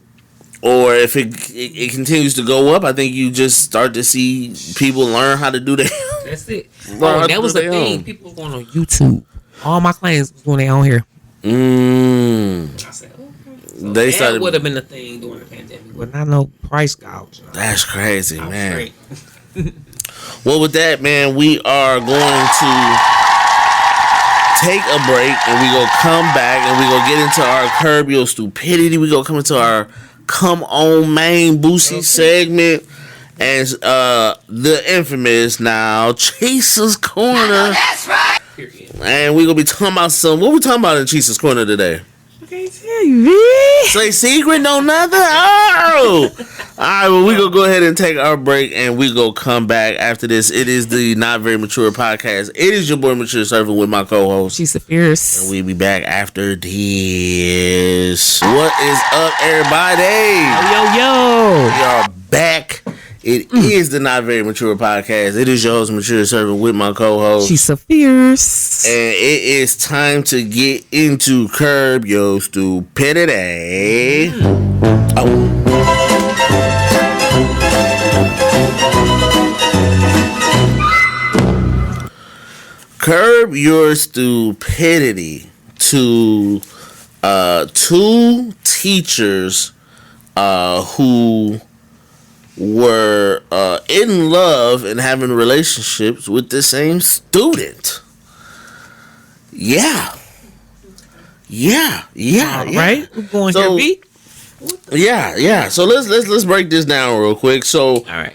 Or if it continues to go up, I think you just start to see people learn how to do that. That's it. Oh, that was the thing. People going on YouTube. All my clients was doing their own hair. I said, okay. So They started. That would have been the thing during the pandemic, but not no price gouge. That's crazy, man. Well, with that, man, we are going to take a break, and we gonna come back, and we gonna get into our Curb Your Stupidity. We gonna come into our Come On Main Boosie segment, and the infamous now CHISA's Corner. That's right. And we gonna be talking about what we talking about in CHISA's Corner today. I can't tell you, man. Say secret, no nothing. Oh, all right. Well, we gonna go ahead and take our break, and we gonna come back after this. It is the Not Very Mature podcast. It is your boy Mature Servant with my co-host. She's fierce, and we'll be back after this. What is up, everybody? Yo. We are back. It is the Not Very Mature podcast. It is your host, Mature Servant, with my co-host. She's so fierce. And it is time to get into Curb Your Stupidity. Curb Your Stupidity to two teachers who were in love and having relationships with the same student. Yeah. Right? We're going here, B. Yeah. So let's break this down real quick. So, all right.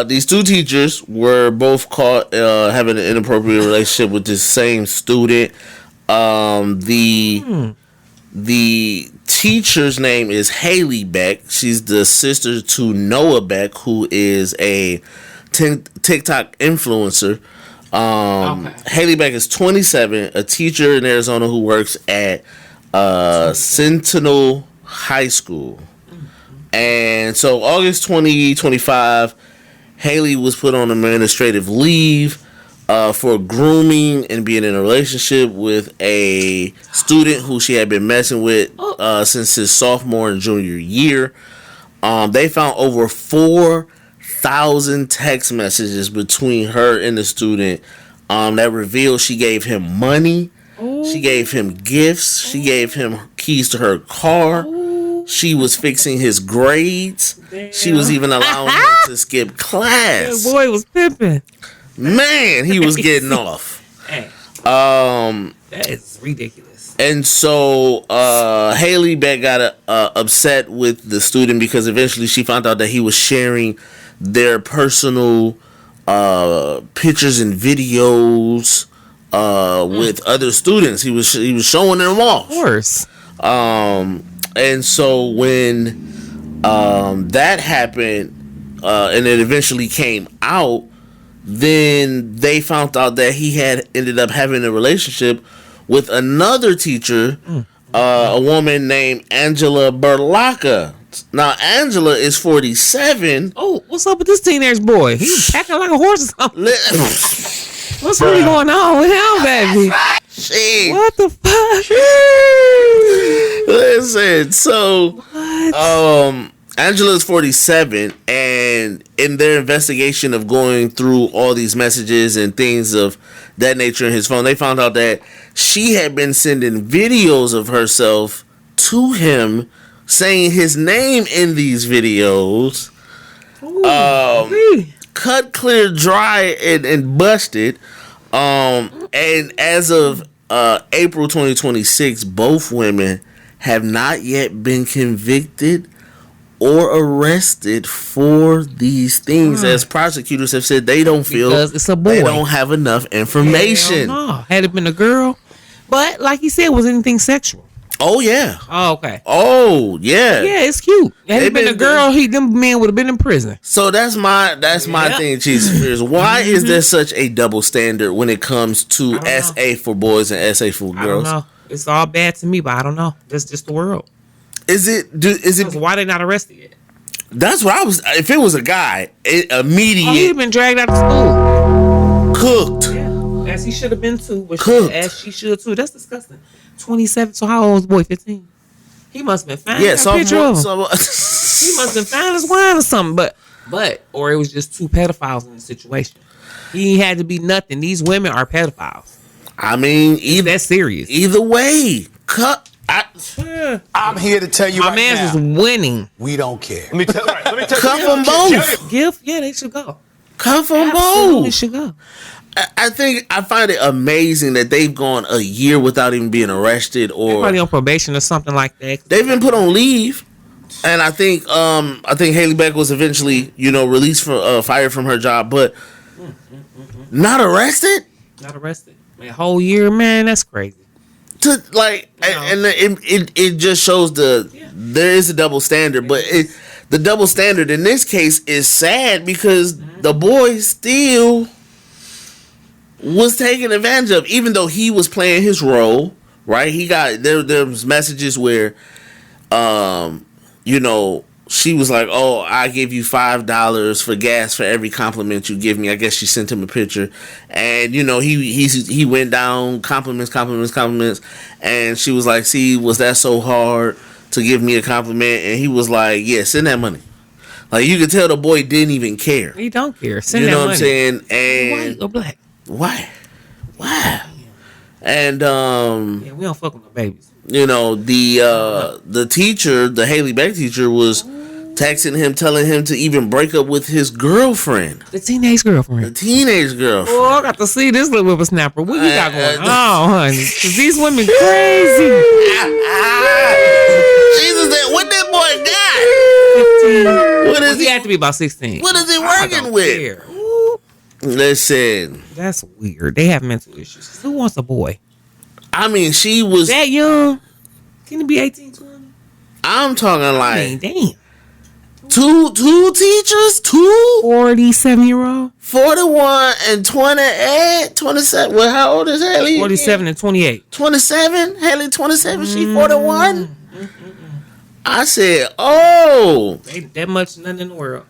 These two teachers were both caught having an inappropriate relationship with this same student. The teacher's name is Haley Beck. She's the sister to Noah Beck, who is a TikTok influencer. Haley Beck is 27, a teacher in Arizona who works at Sentinel High School. And so August 2025, Haley was put on administrative leave for grooming and being in a relationship with a student who she had been messing with since his sophomore and junior year. They found over 4,000 text messages between her and the student that revealed she gave him money, she gave him gifts, she gave him keys to her car, she was fixing his grades, she was even allowing him to skip class. That boy was pimping. Man, he was getting off. Hey, that is ridiculous. And so Haley Beck got upset with the student because eventually she found out that he was sharing their personal pictures and videos with other students. He was showing them off. Of course. And so when that happened and it eventually came out, then they found out that he had ended up having a relationship with another teacher, a woman named Angela Berlacca. Now, Angela is 47. Oh, what's up with this teenage boy? He's packing like a horse or something. What's really going on with him, baby? What the fuck? Listen, so Angela is 47, and in their investigation of going through all these messages and things of that nature in his phone, they found out that she had been sending videos of herself to him, saying his name in these videos. Cut, clear, dry, and busted. And as of April 2026, both women have not yet been convicted or arrested for these things, as prosecutors have said they don't feel because it's a boy. They don't have enough information. No. Had it been a girl, but like you said, was anything sexual? Oh yeah. Oh okay. Oh yeah. Yeah, it's cute. Had it been a girl, them men would have been in prison. So that's my thing, Chief. Why is there such a double standard when it comes to SA for boys and SA for girls? I don't know. It's all bad to me, but I don't know. That's just the world. Is it? Why they not arrested yet? That's what I was. If it was a guy, immediate. Oh, he'd been dragged out of school, cooked. Yeah, as he should have been too. Cooked. As she should too. That's disgusting. 27. So how old was the boy? 15. He must have been fine. Yeah, Picture of him. sophomore. He must have been fine as wine or something. But or it was just two pedophiles in the situation. He had to be nothing. These women are pedophiles. I mean, That's serious. Either way, I'm here to tell you My man's is winning. we don't care. Let me tell you. cuff them both. They should go. Cuff them Absolutely both. should go. I find it amazing that they've gone a year without even being arrested, or Probably on probation or something like that. they've been put on leave. And I think Haley Beck was eventually, released from fired from her job, but not arrested. Not arrested. Man, a whole year, man, that's crazy. And it just shows there is a double standard, but the double standard in this case is sad because the boy still was taken advantage of, even though he was playing his role, right? He got there was messages where, she was like, "Oh, I give you $5 for gas for every compliment you give me." I guess she sent him a picture, and he went down compliments, and she was like, "See, was that so hard to give me a compliment?" And he was like, "Yeah, send that money." Like, you could tell the boy didn't even care. He don't care. Send You that know money. what I'm saying? And White or black? why? And Yeah, we don't fuck with no babies. the teacher, the Haley Beck teacher, was texting him, telling him to even break up with his girlfriend, The teenage the girlfriend. teenage girlfriend. Oh, I got to see this little whippersnapper. What you got going on, honey? Because these women crazy. Jesus, what that boy got? 15. What is He he? had to be about 16. What is he I working don't with? care. Ooh, Listen, that's weird. They have mental issues. Who wants a boy? I mean, she was. That young? Can he be 18, 20? I'm talking I like mean, damn. two teachers, 47-year-old? 41 and 28, 27. Well, how old is Haley? 47 and 28. 27. Haley 27. She 41. I said, oh. Ain't that much nothing in the world.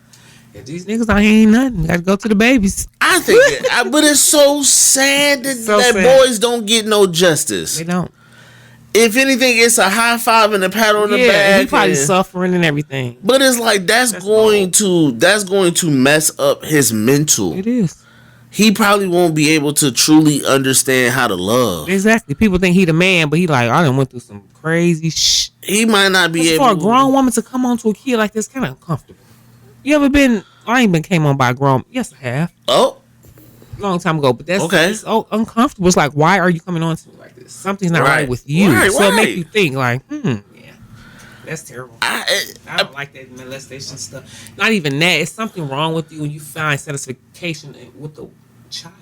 If these niggas ain't nothing, gotta go to the babies. I think but it's so sad that, sad. boys don't get no justice. They don't. If anything, it's a high five and a pat on the Yeah, back. he probably and- suffering and everything. But it's like that's going to mess up his mental. It is. He probably won't be able to truly understand how to love. Exactly. People think he the man, but he like, I done went through some crazy shit. He might not be able For a grown woman to come on to a kid like this, kind of uncomfortable. You ever been? I ain't been came on by a grown. Yes, I have. Oh, Long time ago, but that's Okay. it's so uncomfortable. It's like, why are you coming on to me like this? Something's not right with you. Right, so it right. make you think like, yeah, that's terrible. I I don't like that molestation stuff. Not even that. It's something wrong with you when you find satisfaction with the child.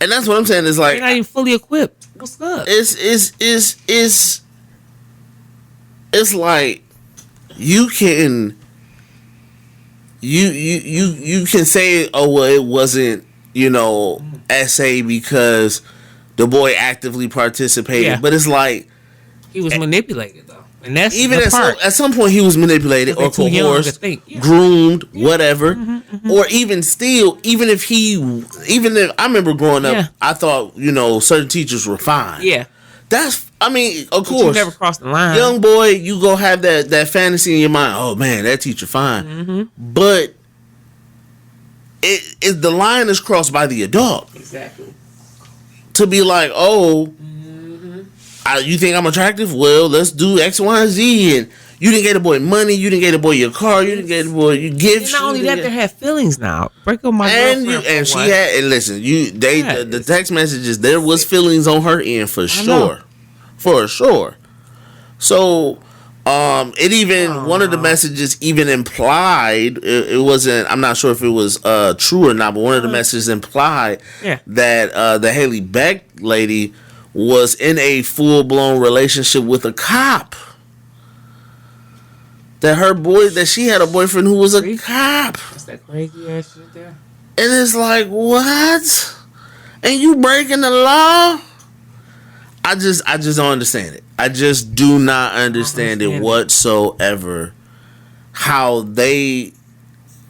and that's what I'm saying. Is like You're not even fully equipped. What's up? it's like you can you can say, oh well, it wasn't essay because the boy actively participated, Yeah. but it's like He was manipulated though, and that's even the at part. some point he was manipulated or Because they're too young to coerced, think. Yeah. groomed, whatever, or even still, even if I remember growing up, Yeah. I thought certain teachers were fine. Yeah, Of but you course, never crossed the line. young boy, you go have that fantasy in your mind. Oh man, that teacher fine, but it the line is crossed by the adult Exactly. to be like, oh, you think I'm attractive? Well, let's do X, Y, and Z. And you didn't get a boy money. You didn't get a boy your car. You didn't get a boy you gifts. And not only that, they have feelings now. Break up my and girlfriend. and she for what? had and listen, the text messages, there was feelings on her end for know. sure. For sure. So it even one of the messages even implied it wasn't, I'm not sure if it was true or not, but one of the messages implied that the Haley Beck lady was in a full-blown relationship with a cop. That she had a boyfriend who was a cop. That's that crazy ass shit there. And it's like, what? And you breaking the law? I just don't understand it. I just do not understand it whatsoever. How they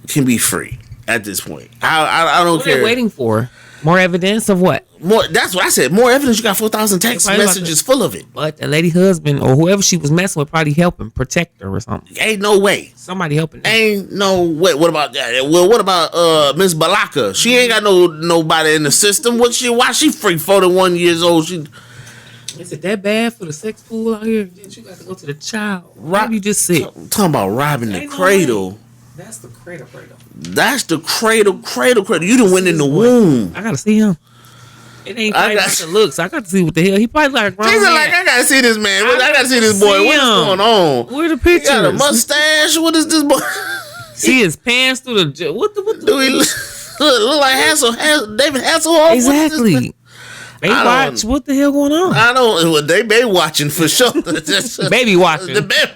can be free at this point. I don't What are care. they waiting for? More evidence of what? More. That's what I said. More evidence. You got 4,000 text messages full of it. But the lady husband or whoever she was messing with probably helping protect her or something. Ain't no way. Somebody helping her. Ain't no way. What about that? Well, what about Miss Balaka? She ain't got nobody in the system. Why she freak 41 years old? Is it that bad for the sex pool out here? Then you got to go to the child. Why you just sit? Talking about robbing the cradle. No, that's the cradle. That's the cradle. You done went in the womb. I gotta see him. It ain't probably about the looks. I got to see what the hell. He probably like grown man. Like, I gotta see this man. I gotta see this boy. What's going on? Where the pictures? He got a mustache. What is this boy? See his pants through the. What the? Do he look like David Hasselhoff? Exactly. They watch. What the hell going on? I don't. Well, they be watching for sure. Baby watching. The baby.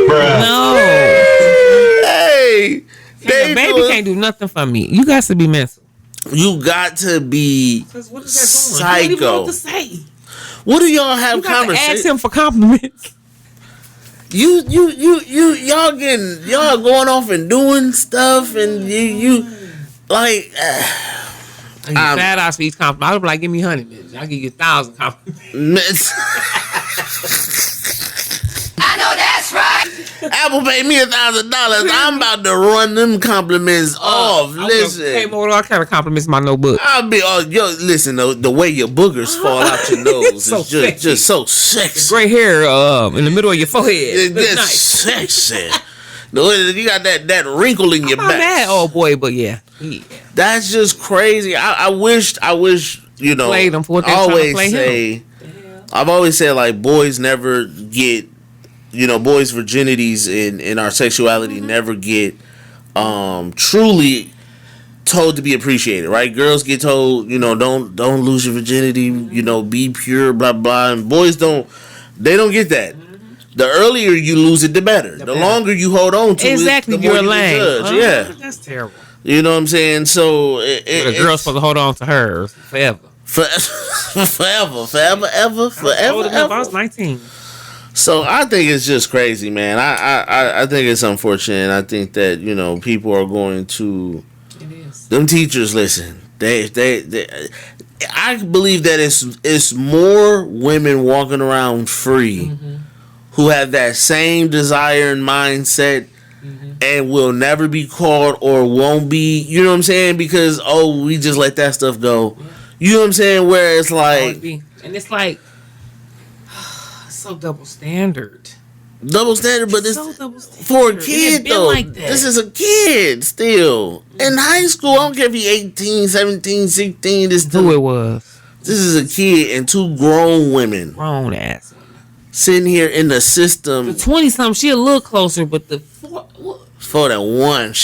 No. Hey, baby can't do nothing for me. You got to be mental. You got to be what is that psycho. You don't even know what to say. What do y'all have conversations? Ask him for compliments. Y'all going off and doing stuff, and you like. Fat ass for each compliment. I was like, give me 100 minutes. I'll give you 1,000 compliments. I know that's right. Apple paid me $1,000. I'm about to run them compliments off. Listen, hey, more all kind of compliments in my notebook. I'll be listen. The way your boogers fall out your nose is just so sexy. Gray hair in the middle of your forehead. It's nice. Sexy. You got that wrinkle in your back. I'm mad, old boy, but yeah. That's just crazy. I wish played them for what they always play say. I've always said like boys never get, boys' virginities in our sexuality never get truly told to be appreciated, right? Girls get told, don't lose your virginity, be pure, blah blah, and boys don't get that. The earlier you lose it, the better. The longer you hold on to it, the more you judge. Yeah, that's terrible. You know what I'm saying? So the girl's supposed to hold on to hers forever. Forever. I was 19. So I think it's just crazy, man. I think it's unfortunate. I think that people are going to. It is. Them teachers, listen. They I believe that it's more women walking around free who have that same desire and mindset. And will never be caught or won't be, you know what I'm saying? Because, we just let that stuff go. Yeah. You know what I'm saying? Where it's like... And it's like... so double standard. Double standard, but it's... For a kid, though. Like this is a kid, still. In high school, I don't care if he's 18, 17, 16. Who it was. This is a kid and two grown women. Grown ass women. Sitting here in the system. The 20-something, she a little closer, but the... For that one,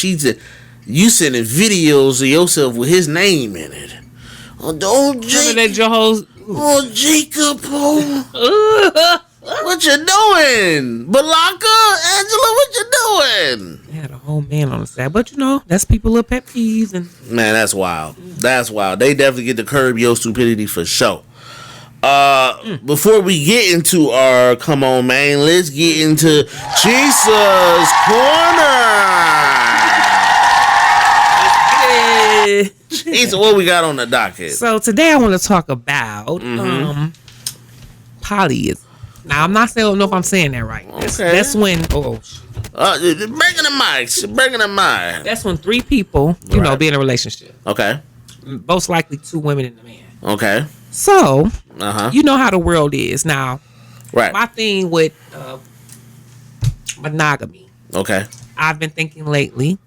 you sending videos of yourself with his name in it. Jacob, what you doing? Balaka, Angela, what you doing? They had a whole man on the side, but that's people little pet peeves and man, that's wild. That's wild. They definitely get to curb your stupidity for sure. Before we get into our come on man, let's get into CHISA's corner. CHISA, what we got on the docket? So today I want to talk about polyism. Now I'm not saying I don't know if I'm saying that right. That's when bringing the mic. That's when three people be in a relationship. Okay. Most likely two women and a man. Okay. So, you know how the world is now. Right. My thing with monogamy. Okay. I've been thinking lately,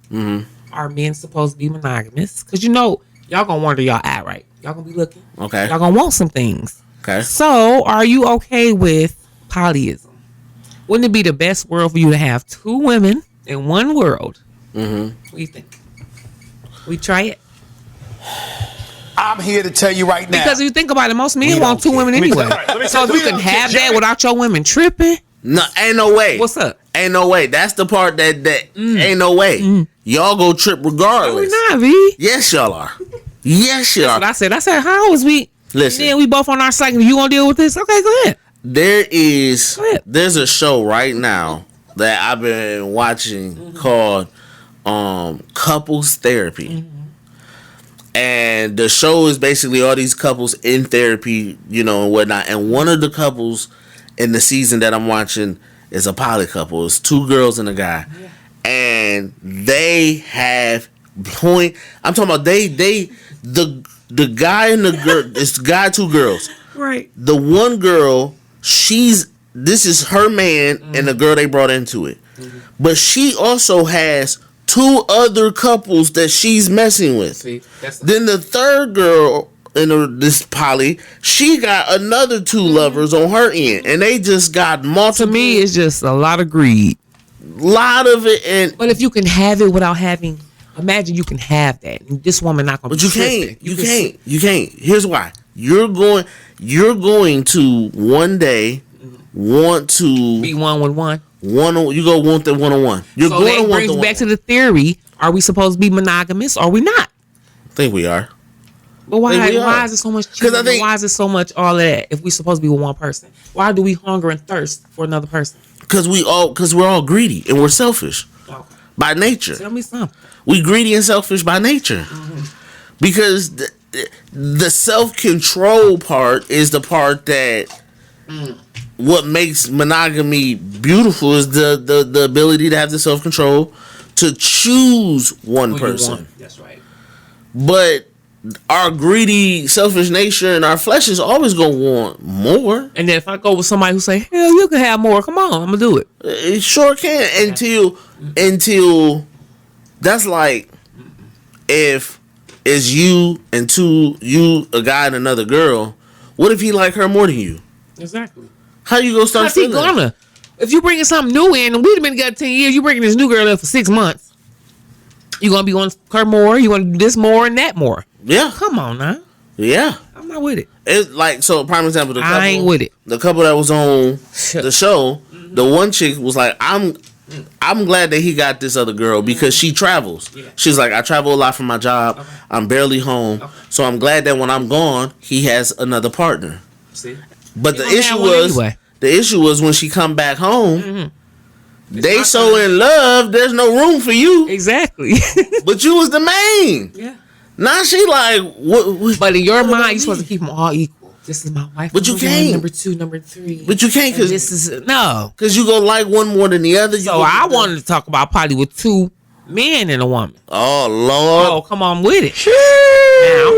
are men supposed to be monogamous? Because y'all gonna wonder y'all at, right? Y'all gonna be looking. Okay. Y'all gonna want some things. Okay. So, are you okay with polyism? Wouldn't it be the best world for you to have two women in one world? What do you think? We try it? I'm here to tell you right now. Because if you think about it, most men want two women anyway. So if you can have that without your women tripping. No, ain't no way. What's up? Ain't no way. That's the part that ain't no way. Y'all go trip regardless. No, we're not, V. Yes, y'all are. Yes, y'all are. That's what I said. How is we? Listen. Then we both on our cycle. You gonna deal with this? Okay, go ahead. There's a show right now that I've been watching called Couples Therapy. And the show is basically all these couples in therapy, you know, and whatnot. And one of the couples in the season that I'm watching is a poly couple. It's 2 girls and a guy. Yeah. And they have point. I'm talking about the guy and the girl. It's the guy, 2 girls. Right. The one girl, this is her man and the girl they brought into it. Mm-hmm. But she also has 2 other couples that she's messing with. See, then the third girl in this poly, she got another 2 lovers on her end, and they just got multiple. To me, it's just a lot of greed. Lot of it, but if you can have it without having, imagine you can have that. This woman not gonna. But you can't. You can't. Here's why. You're going to one day want to be one with one. You go want the one-on-one. You're so going that to want brings back to the theory: are we supposed to be monogamous? Or are we not? I think we are. But why is it so much cheating? Why is it so much all of that? If we're supposed to be with one person, why do we hunger and thirst for another person? Because we're all greedy and we're selfish by nature. Tell me something. We greedy and selfish by nature. Because the self-control part is the part that what makes monogamy beautiful is the ability to have the self-control to choose one person. That's right. But our greedy, selfish nature and our flesh is always gonna want more. And then if I go with somebody who say, "Hell, you can have more," come on, I'm gonna do it. It sure can. Until that's like if it's you and a guy and another girl. What if he like her more than you? Exactly. How you gonna start feeling? Gonna? If you bringing something new in, and we've been together 10 years, you bringing this new girl in for 6 months. You gonna be wanting her more. You want to do this more and that more. Yeah. Come on now. Yeah. I'm not with it. It's like, so prime example, I ain't with it. The couple that was on the show, the one chick was like, I'm glad that he got this other girl because she travels. Yeah. She's like, I travel a lot for my job. Okay. I'm barely home. Okay. So I'm glad that when I'm gone, he has another partner. See? But the issue was when she come back home, they so in love, there's no room for you. Exactly. But you was the main. Yeah. Now she like, what but in your mind, you're supposed to keep them all equal. This is my wife. But you can't. Number 2, number 3. But you can't because this is no. Because you go like one more than the other. So I wanted to talk about probably with 2 men and a woman. Oh Lord! Oh, come on with it. Now,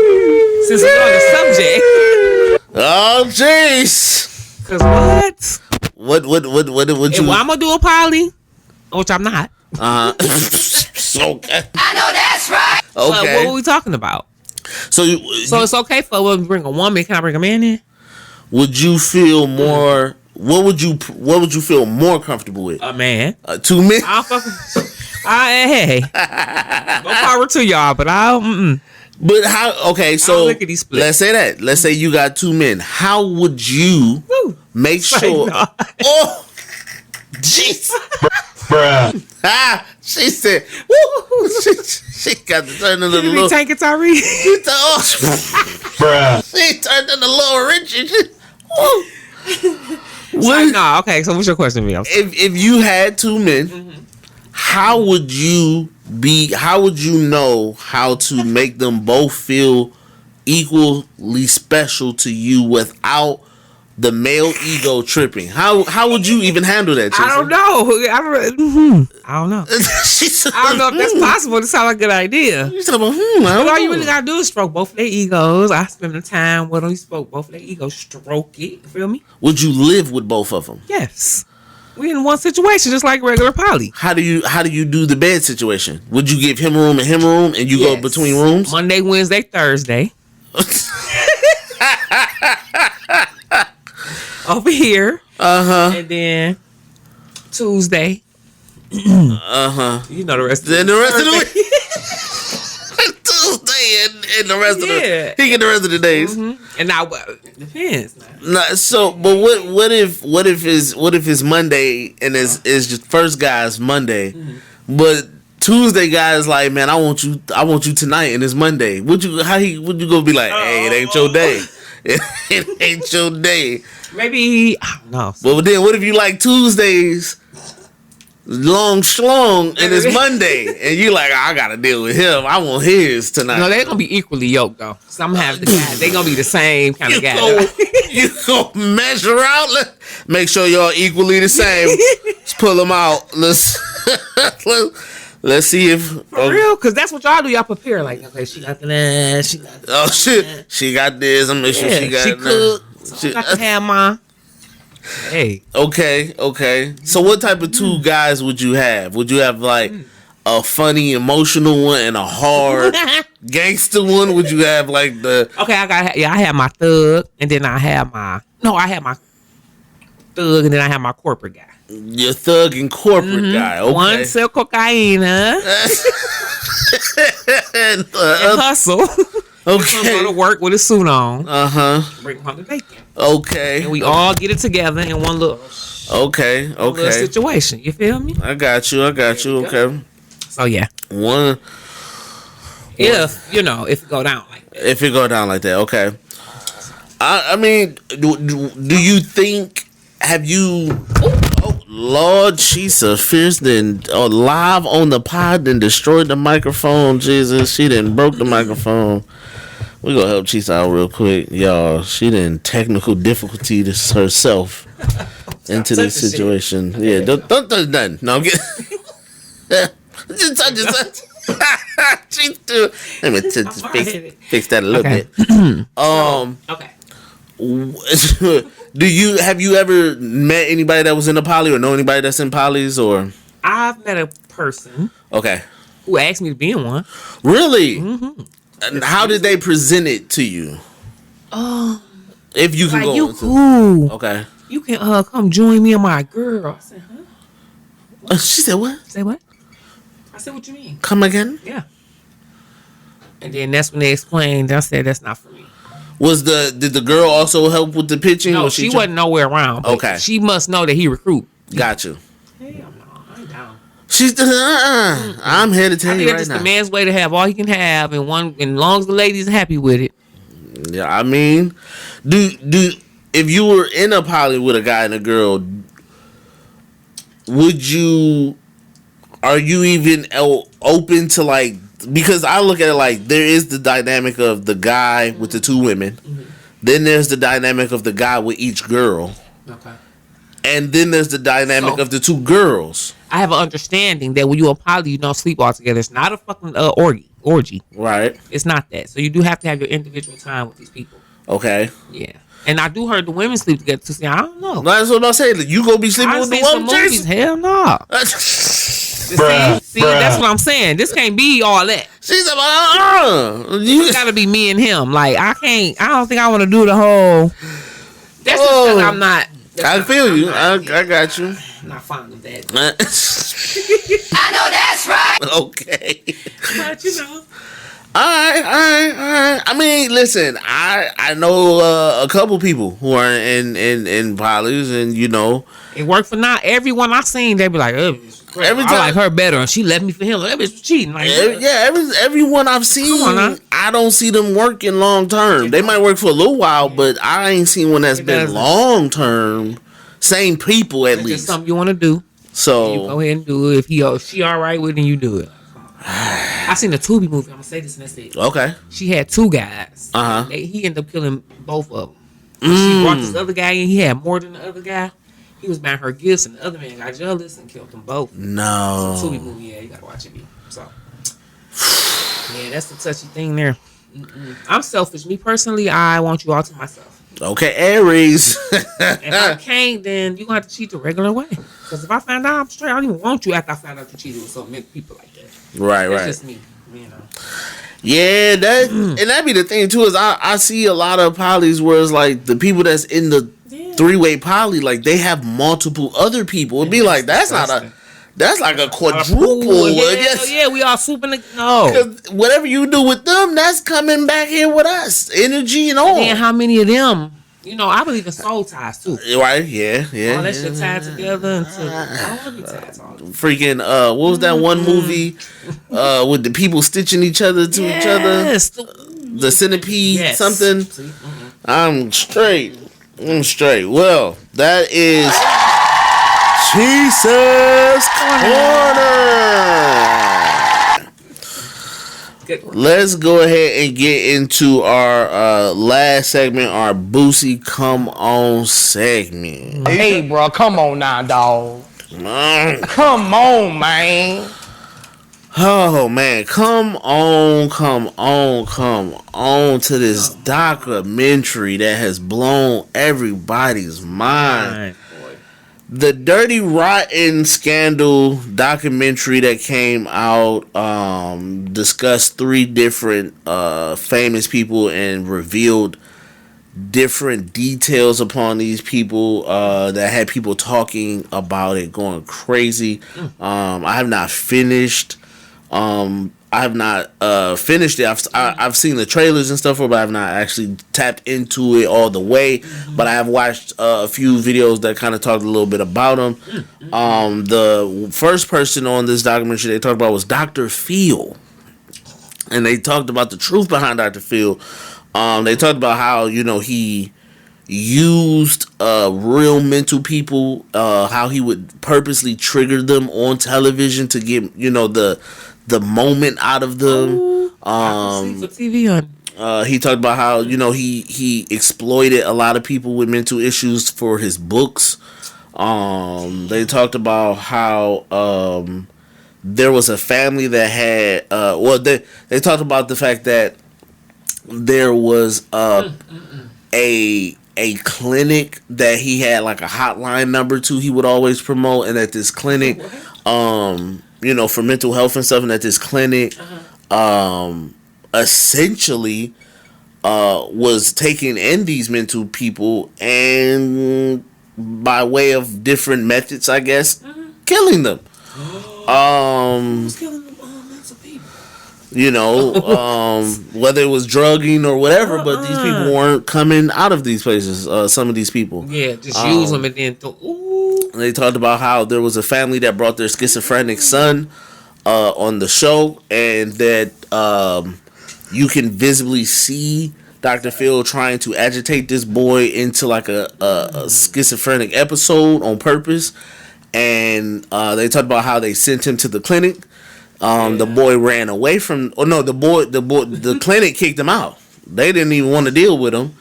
since we're on the subject. Oh jeez. Cause what? What you? Well, I'm gonna do a poly, which I'm not. Okay. I know that's right. Okay. What were we talking about? So it's okay for us to bring a woman. Can I bring a man in? Would you feel more? What would you feel more comfortable with? A man. 2 men. Hey. No power to y'all, but But how? Okay, so let's say that. Let's say you got 2 men. How would you make sure? Oh, jeez. Bruh. She said, woo, she got to turn into the little. Tank it, Tyree. Bruh. She turned into Little Richard. No, okay. So what's your question, me? If you had 2 men, how would you know how to make them both feel equally special to you without the male ego tripping? How would you even handle that, CHISA? I don't know. I don't know. I don't know if that's possible. It sounds like a good idea. You talking about, all you really gotta do is stroke both their egos. I spend the time with them. You spoke both their egos. Stroke it. You feel me? Would you live with both of them? Yes. We in one situation, just like regular poly. How do you do the bed situation? Would you give him room and you go between rooms? Monday, Wednesday, Thursday. Over here. And then Tuesday. You know the rest of the week. Tuesday and the rest of the he get the rest of the days. And now depends. So but what if it's Monday and it's just first guy's Monday, but Tuesday guy's like, man, I want you tonight and it's Monday. Would you go be like, hey, it ain't your day. It ain't your day. Maybe I don't know. But then what if you like Tuesdays? long schlong, and it's Monday, and you like, I gotta deal with him. I want his tonight. No, they're gonna be equally yoked though. Some have the guys. They gonna be the same kind of guy. You go measure out. Make sure y'all equally the same. Let's pull them out. Let's see if for real, because that's what y'all do. Y'all prepare like, okay, she got the she got. Oh shit, she got this. I'm making sure she got. She cooked. So I got to have mine. Hey. Okay. So what type of two guys would you have? Would you have like a funny, emotional one and a hard gangster one? Would you have like the? Okay, I have my thug, and then I have my thug, and then I have my corporate guy. Your thug and corporate guy. Okay. One sell cocaine, and hustle. Okay. Go to work with a suit on. Bring home the bacon. Okay. And we all get it together in one little. Okay. Little situation. You feel me? I got you. Okay. So yeah. If it go down like that. If it go down like that, okay. I mean, do you think? Have you? Oh Lord, CHISA, fierce then live on the pod, then destroyed the microphone. Jesus, she done broke the microphone. We gonna help CHISA out real quick, y'all. She done technical difficulty herself into this situation. Yeah, don't touch nothing. No, I'm getting. Just touch it. She's too. Let me fix that a little bit. Okay. Have you ever met anybody that was in a poly or know anybody that's in polys or? I've met a person. Okay. Who asked me to be in one. Really? Mm-hmm. And how did they present it to you? If you can like go you into. Cool. Okay. You can come join me and my girl. I said, huh? She said what? Say what? I said, what you mean? Come again? Yeah. And then that's when they explained. I said, that's not for me. Did the girl also help with the pitching? No, she wasn't nowhere around. Okay. She must know that he recruit. Got you. Hell no, I ain't down. She's I'm here to tell you right that's now. the man's way to have all he can have, and as long as the lady's happy with it. Yeah, I mean, if you were in a poly with a guy and a girl, are you even open to like? Because I look at it like there is the dynamic of the guy with the two women, then there's the dynamic of the guy with each girl, okay, and then there's the dynamic of the two girls. I have an understanding that when you're a poly, you don't sleep all together. It's not a fucking orgy. Right. It's not that. So you do have to have your individual time with these people. Okay. Yeah. And I do heard the women sleep together too. I don't know. That's what I'm saying. You gonna be sleeping with the woman? Movies? Hell no. See, that's what I'm saying. This can't be all that. She's like, You gotta be me and him. Like I don't think I want to do the whole. That's just because I'm not. I feel you. I got you. I'm not fond of that. I know that's right. Okay. But you know. All right. I mean, listen. I know a couple people who are in polys, and you know, it worked for not everyone I seen. They be like, every time I like her better, and she left me for him. That bitch was cheating. Like, everyone I've seen, I don't see them working long term. They might work for a little while, but I ain't seen one that's been long term. Same people at least. It's something you want to do. So you go ahead and do it. If she all right with it, you do it. I seen the Tubi movie. I'm gonna say this and that's it. Okay. She had two guys. He ended up killing both of them. She brought this other guy in. He had more than the other guy. He was buying her gifts, and the other man got jealous and killed them both. No. It's a Tubi movie. Yeah, you gotta watch it. So yeah, that's the touchy thing there. I'm selfish. Me personally, I want you all to myself. Okay, Aries. If I can't, then you're going to have to cheat the regular way. Because if I find out I'm straight, I don't even want you after I found out you cheated with so many people like that. Right. That's just me, you know. Yeah, and that be the thing too, is I see a lot of polys where it's like the people that's in the three-way poly, like they have multiple other people. It'd be like, that's like a quadruple. Yeah, we all swooping. No. Whatever you do with them, that's coming back here with us. Energy and all. And how many of them, you know, I believe in soul ties too. Right, yeah. All that shit tied together into I want to be tied to all of them. Freaking, what was that one movie with the people stitching each other to each other? The Centipede something. I'm straight. Well, that is CHISA's Corner. Let's go ahead and get into our last segment, our Boosie Come On segment. Hey, bro, come on now, dog. Come on, man. Oh man, come on to this documentary that has blown everybody's mind. The Dirty Rotten Scandal documentary that came out discussed 3 different famous people and revealed different details upon these people that had people talking about it, going crazy. I have not finished. Finished it. I've seen the trailers and stuff, but I have not actually tapped into it all the way. But I have watched a few videos that kind of talked a little bit about them. The first person on this documentary they talked about was Dr. Phil, and they talked about the truth behind Dr. Phil. They talked about how he used real mental people, how he would purposely trigger them on television to get the moment out of them. TV on. He talked about how he exploited a lot of people with mental issues for his books. They talked about how there was a family that had they talked about the fact that there was a clinic that he had like a hotline number to, he would always promote, and at this clinic for mental health and stuff, and at this clinic essentially was taking in these mental people and by way of different methods, I guess, killing them. Who's killing them mental people? Whether it was drugging or whatever, but these people weren't coming out of these places. Some of these people, just use them and then they talked about how there was a family that brought their schizophrenic son on the show, and that you can visibly see Dr. Phil trying to agitate this boy into like a schizophrenic episode on purpose. And they talked about how they sent him to the clinic. The boy ran away from. The clinic kicked him out. They didn't even want to deal with him.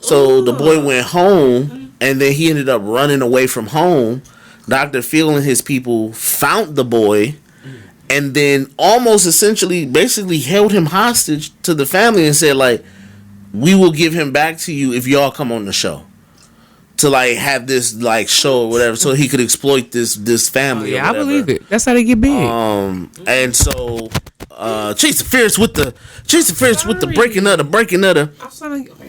So the boy went home, and then he ended up running away from home. Dr. Phil and his people found the boy, and then almost essentially, basically held him hostage to the family and said, like, we will give him back to you if y'all come on the show. To like have this like show or whatever, so he could exploit this family. I believe it. That's how they get big. And so CHISA FIRECE with the breaking of the.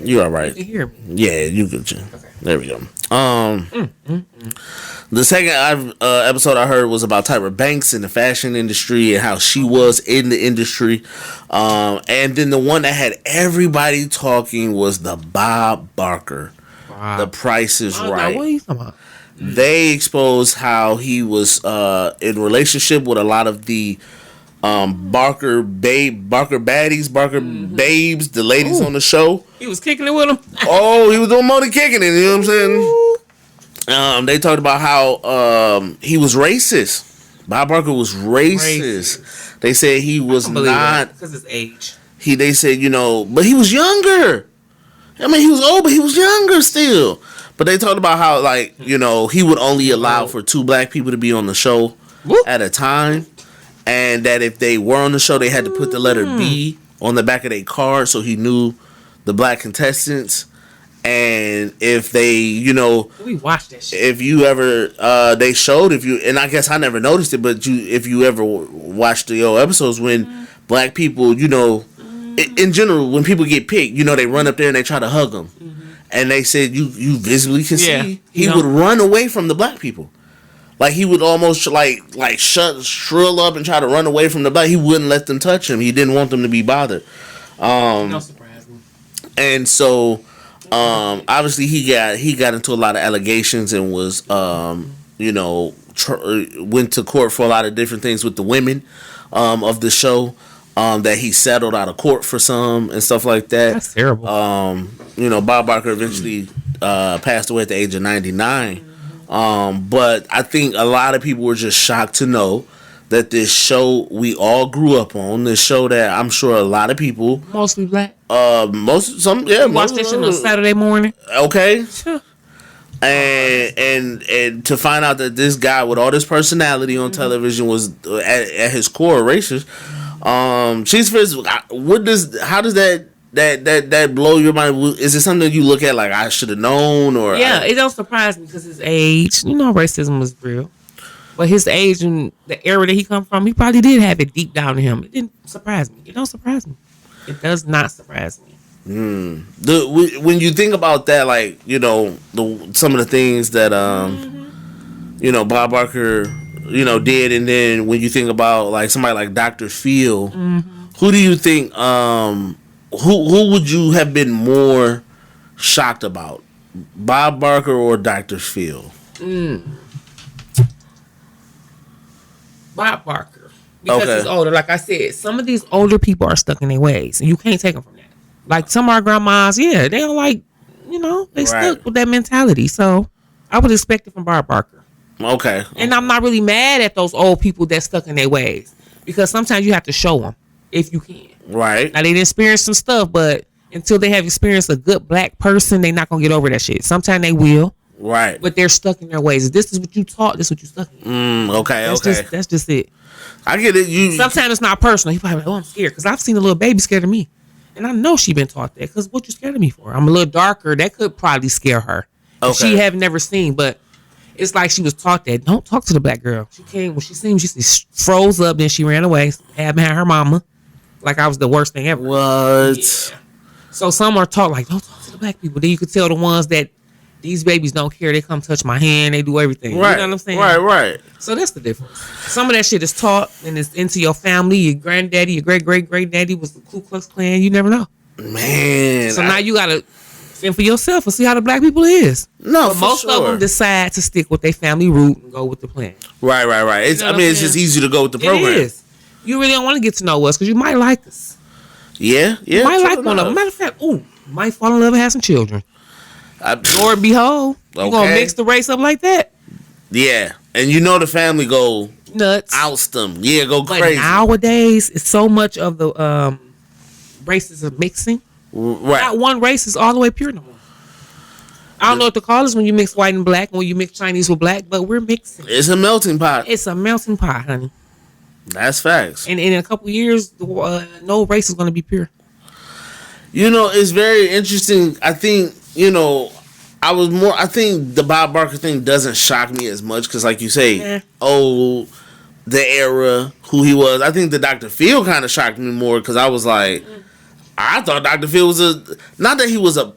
You all right? You can hear me. Yeah, you good. Okay. There we go. The second episode I heard was about Tyra Banks in the fashion industry and how she was in the industry. And then the one that had everybody talking was the Bob Barker. The Price is Right. What are you talking about? They exposed how he was in relationship with a lot of the Barker baddies, babes, the ladies on the show. He was kicking it with them. Oh, he was doing more than kicking it. You know what I'm saying? They talked about how he was racist. Bob Barker was racist. They said he was not because his age. They said but he was younger. I mean, he was old, but he was younger still. But they talked about how, like, he would only allow for 2 black people to be on the show at a time. And that if they were on the show, they had to put the letter B on the back of their card so he knew the black contestants. And if they, we watched that shit. If you ever, they showed, and I guess I never noticed it, but if you ever watched the episodes when black people, in general, when people get picked, they run up there and they try to hug them. And they said you visibly can see he would run away from the black people. Like he would almost like shrill up and try to run away from the black. He wouldn't let them touch him. He didn't want them to be bothered. No surprise. And so obviously he got into a lot of allegations and was went to court for a lot of different things with the women of the show. That he settled out of court for some and stuff like that. That's terrible. Bob Barker eventually passed away at the age of 99. But I think a lot of people were just shocked to know that this show we all grew up on, this show that I'm sure a lot of people, mostly black, watch that shit on Saturday morning. Okay. And to find out that this guy with all this personality on television was at his core racist. How does that blow your mind? Is it something you look at like I should have known, or it don't surprise me because his age, racism was real, but his age and the era that he come from, he probably did have it deep down in him. It didn't surprise me. It don't surprise me. It does not surprise me. When you think about that, like some of the things that Bob Barker did, and then when you think about like somebody like Dr. Phil, who do you think who would you have been more shocked about, Bob Barker or Dr. Phil? Bob Barker, because he's older. Like I said, some of these older people are stuck in their ways, and you can't take them from that. Like some of our grandmas, they don't like, they stuck with that mentality. So I would expect it from Bob Barker. Okay. And I'm not really mad at those old people that stuck in their ways, because sometimes you have to show them if you can. Right. Now they did experience some stuff, but until they have experienced a good black person, they're not gonna get over that shit. Sometimes they will. Right. But they're stuck in their ways. If this is what you taught, this is what you stuck in. Okay. That's just it. I get it. Sometimes it's not personal. He probably like, I'm scared, because I've seen a little baby scared of me. And I know she been taught that, because what you scared of me for? I'm a little darker. That could probably scare her. Okay. She have never seen, but it's like she was taught that. Don't talk to the black girl. She came, when she seen me, she froze up, then she ran away, had her mama. Like I was the worst thing ever. What? Yeah. So some are taught like, don't talk to the black people. Then you could tell the ones that these babies don't care. They come touch my hand. They do everything. Right. You know what I'm saying? Right. So that's the difference. Some of that shit is taught and it's into your family. Your granddaddy, your great-great-great-daddy was the Ku Klux Klan. You never know. Man. So now you got to fend for yourself and see how the black people is. No, but most of them decide to stick with their family root and go with the plan. Right. It's, it's just easy to go with the program. It is. You really don't want to get to know us because you might like us. Yeah. You might like one of them. Matter of fact, might fall in love and have some children. Lord behold, you gonna mix the race up like that? Yeah, and the family go nuts, oust them. Yeah, go crazy. But nowadays, it's so much of the races are mixing. Right, not one race is all the way pure no more. I don't know what to call this when you mix white and black, when you mix Chinese with black, but we're mixing. It's a melting pot. It's a melting pot, honey. That's facts. And in a couple of years, no race is going to be pure. It's very interesting. I think, I think the Bob Barker thing doesn't shock me as much because, like you say, the era, who he was. I think the Dr. Phil kind of shocked me more because I was like, I thought Dr. Phil was not that he was a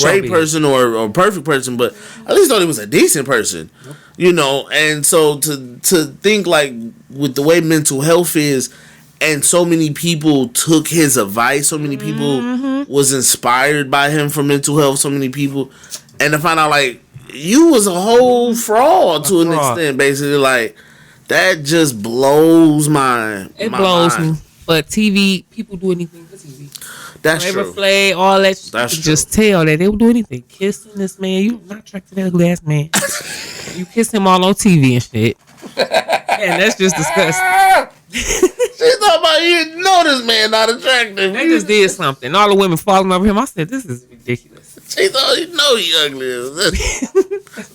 great person or a perfect person, but at least thought he was a decent person, and so to think like with the way mental health is, and so many people took his advice, so many people was inspired by him for mental health, so many people, and to find out like you was a whole fraud to an extent, basically, like that just blows my blows mind. Me. But TV, people do anything for TV. That's true. Play, all that shit. That's you true. Just tell that they will do anything. Kissing this man, you not attracted to that ugly ass man. You kiss him all on TV and shit. And that's just disgusting. She thought about you know this man not attractive. They just did something. All the women falling over him. I said, this is ridiculous. She thought he know he ugly.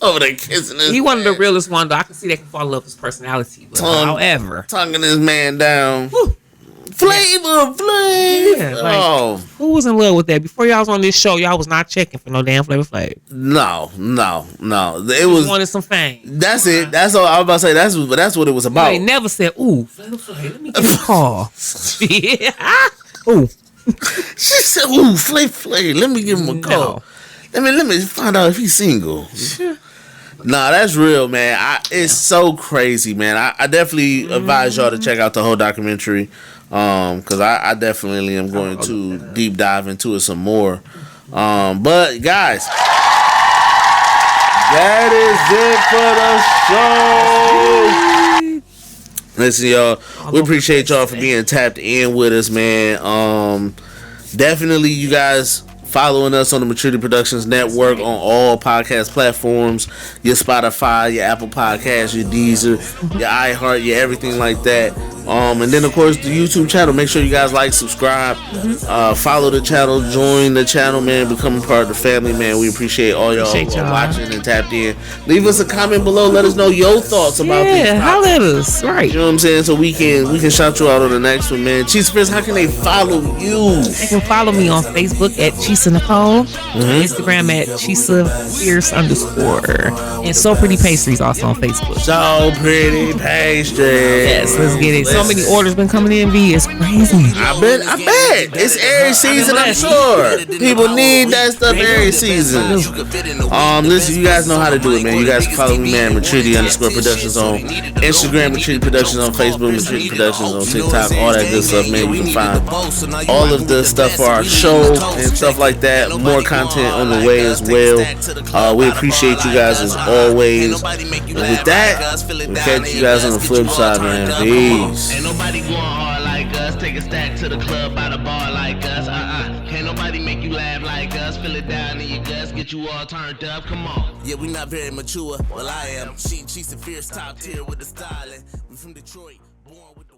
Over there kissing this. He one of the realest ones, though. I can see they can fall in love with his personality. But however, tonguing this man down. Woo. Flavor. Yeah, like, who was in love with that? Before y'all was on this show, y'all was not checking for no damn Flavor Flav. No. It was wanted some fame. That's it. That's all I was about to say. That's what it was about. They never said, "Ooh, Flavor Flav, let me get a call." Ooh. She said, "Ooh, Flavor Flav, let me give him a call. Let me find out if he's single." Nah, that's real, man. It's so crazy, man. I definitely advise y'all to check out the whole documentary. Because I definitely am going to deep dive into it some more. But guys, that is it for the show. Listen, y'all, we appreciate y'all for being tapped in with us, man. Definitely, you guys following us on the Maturity Productions Network on all podcast platforms, your Spotify, your Apple Podcasts, your Deezer, your iHeart, your everything like that. And then of course the YouTube channel. Make sure you guys like, subscribe, follow the channel, join the channel, man. Become a part of the family, man. We appreciate all y'all watching and tapped in. Leave us a comment below. Let us know your thoughts about this. Yeah, holla at us, right? You know what I'm saying? So we can shout you out on the next one, man. CHISA FIRECE, how can they follow you? They can follow me on Facebook at CHISA Nicole, Instagram at CHISA FIRECE _. And So Pretty Pastries also on Facebook. So Pretty Pastries. Yes, let's get it. So many orders been coming in, V. It's crazy. I bet. It's Aries season, I'm sure. People need that stuff Aries season. Listen, you guys know how to do it, man. You guys can follow me, man, Maturity _Productions on Instagram, Maturity Productions on Facebook, Maturity Productions on TikTok, all that good stuff, man. You can find all of the stuff for our show and stuff like that. More content on the way as well. We appreciate you guys as always. And with that, we'll catch you guys on the flip side, man. Peace. Ain't nobody going hard like us. Take a stack to the club by the bar like us. Can't nobody make you laugh like us. Feel it down in your guts, get you all turned up. Come on. Yeah, we not very mature. Well, I am. CHISA FIRECE top tier with the styling. We from Detroit, born with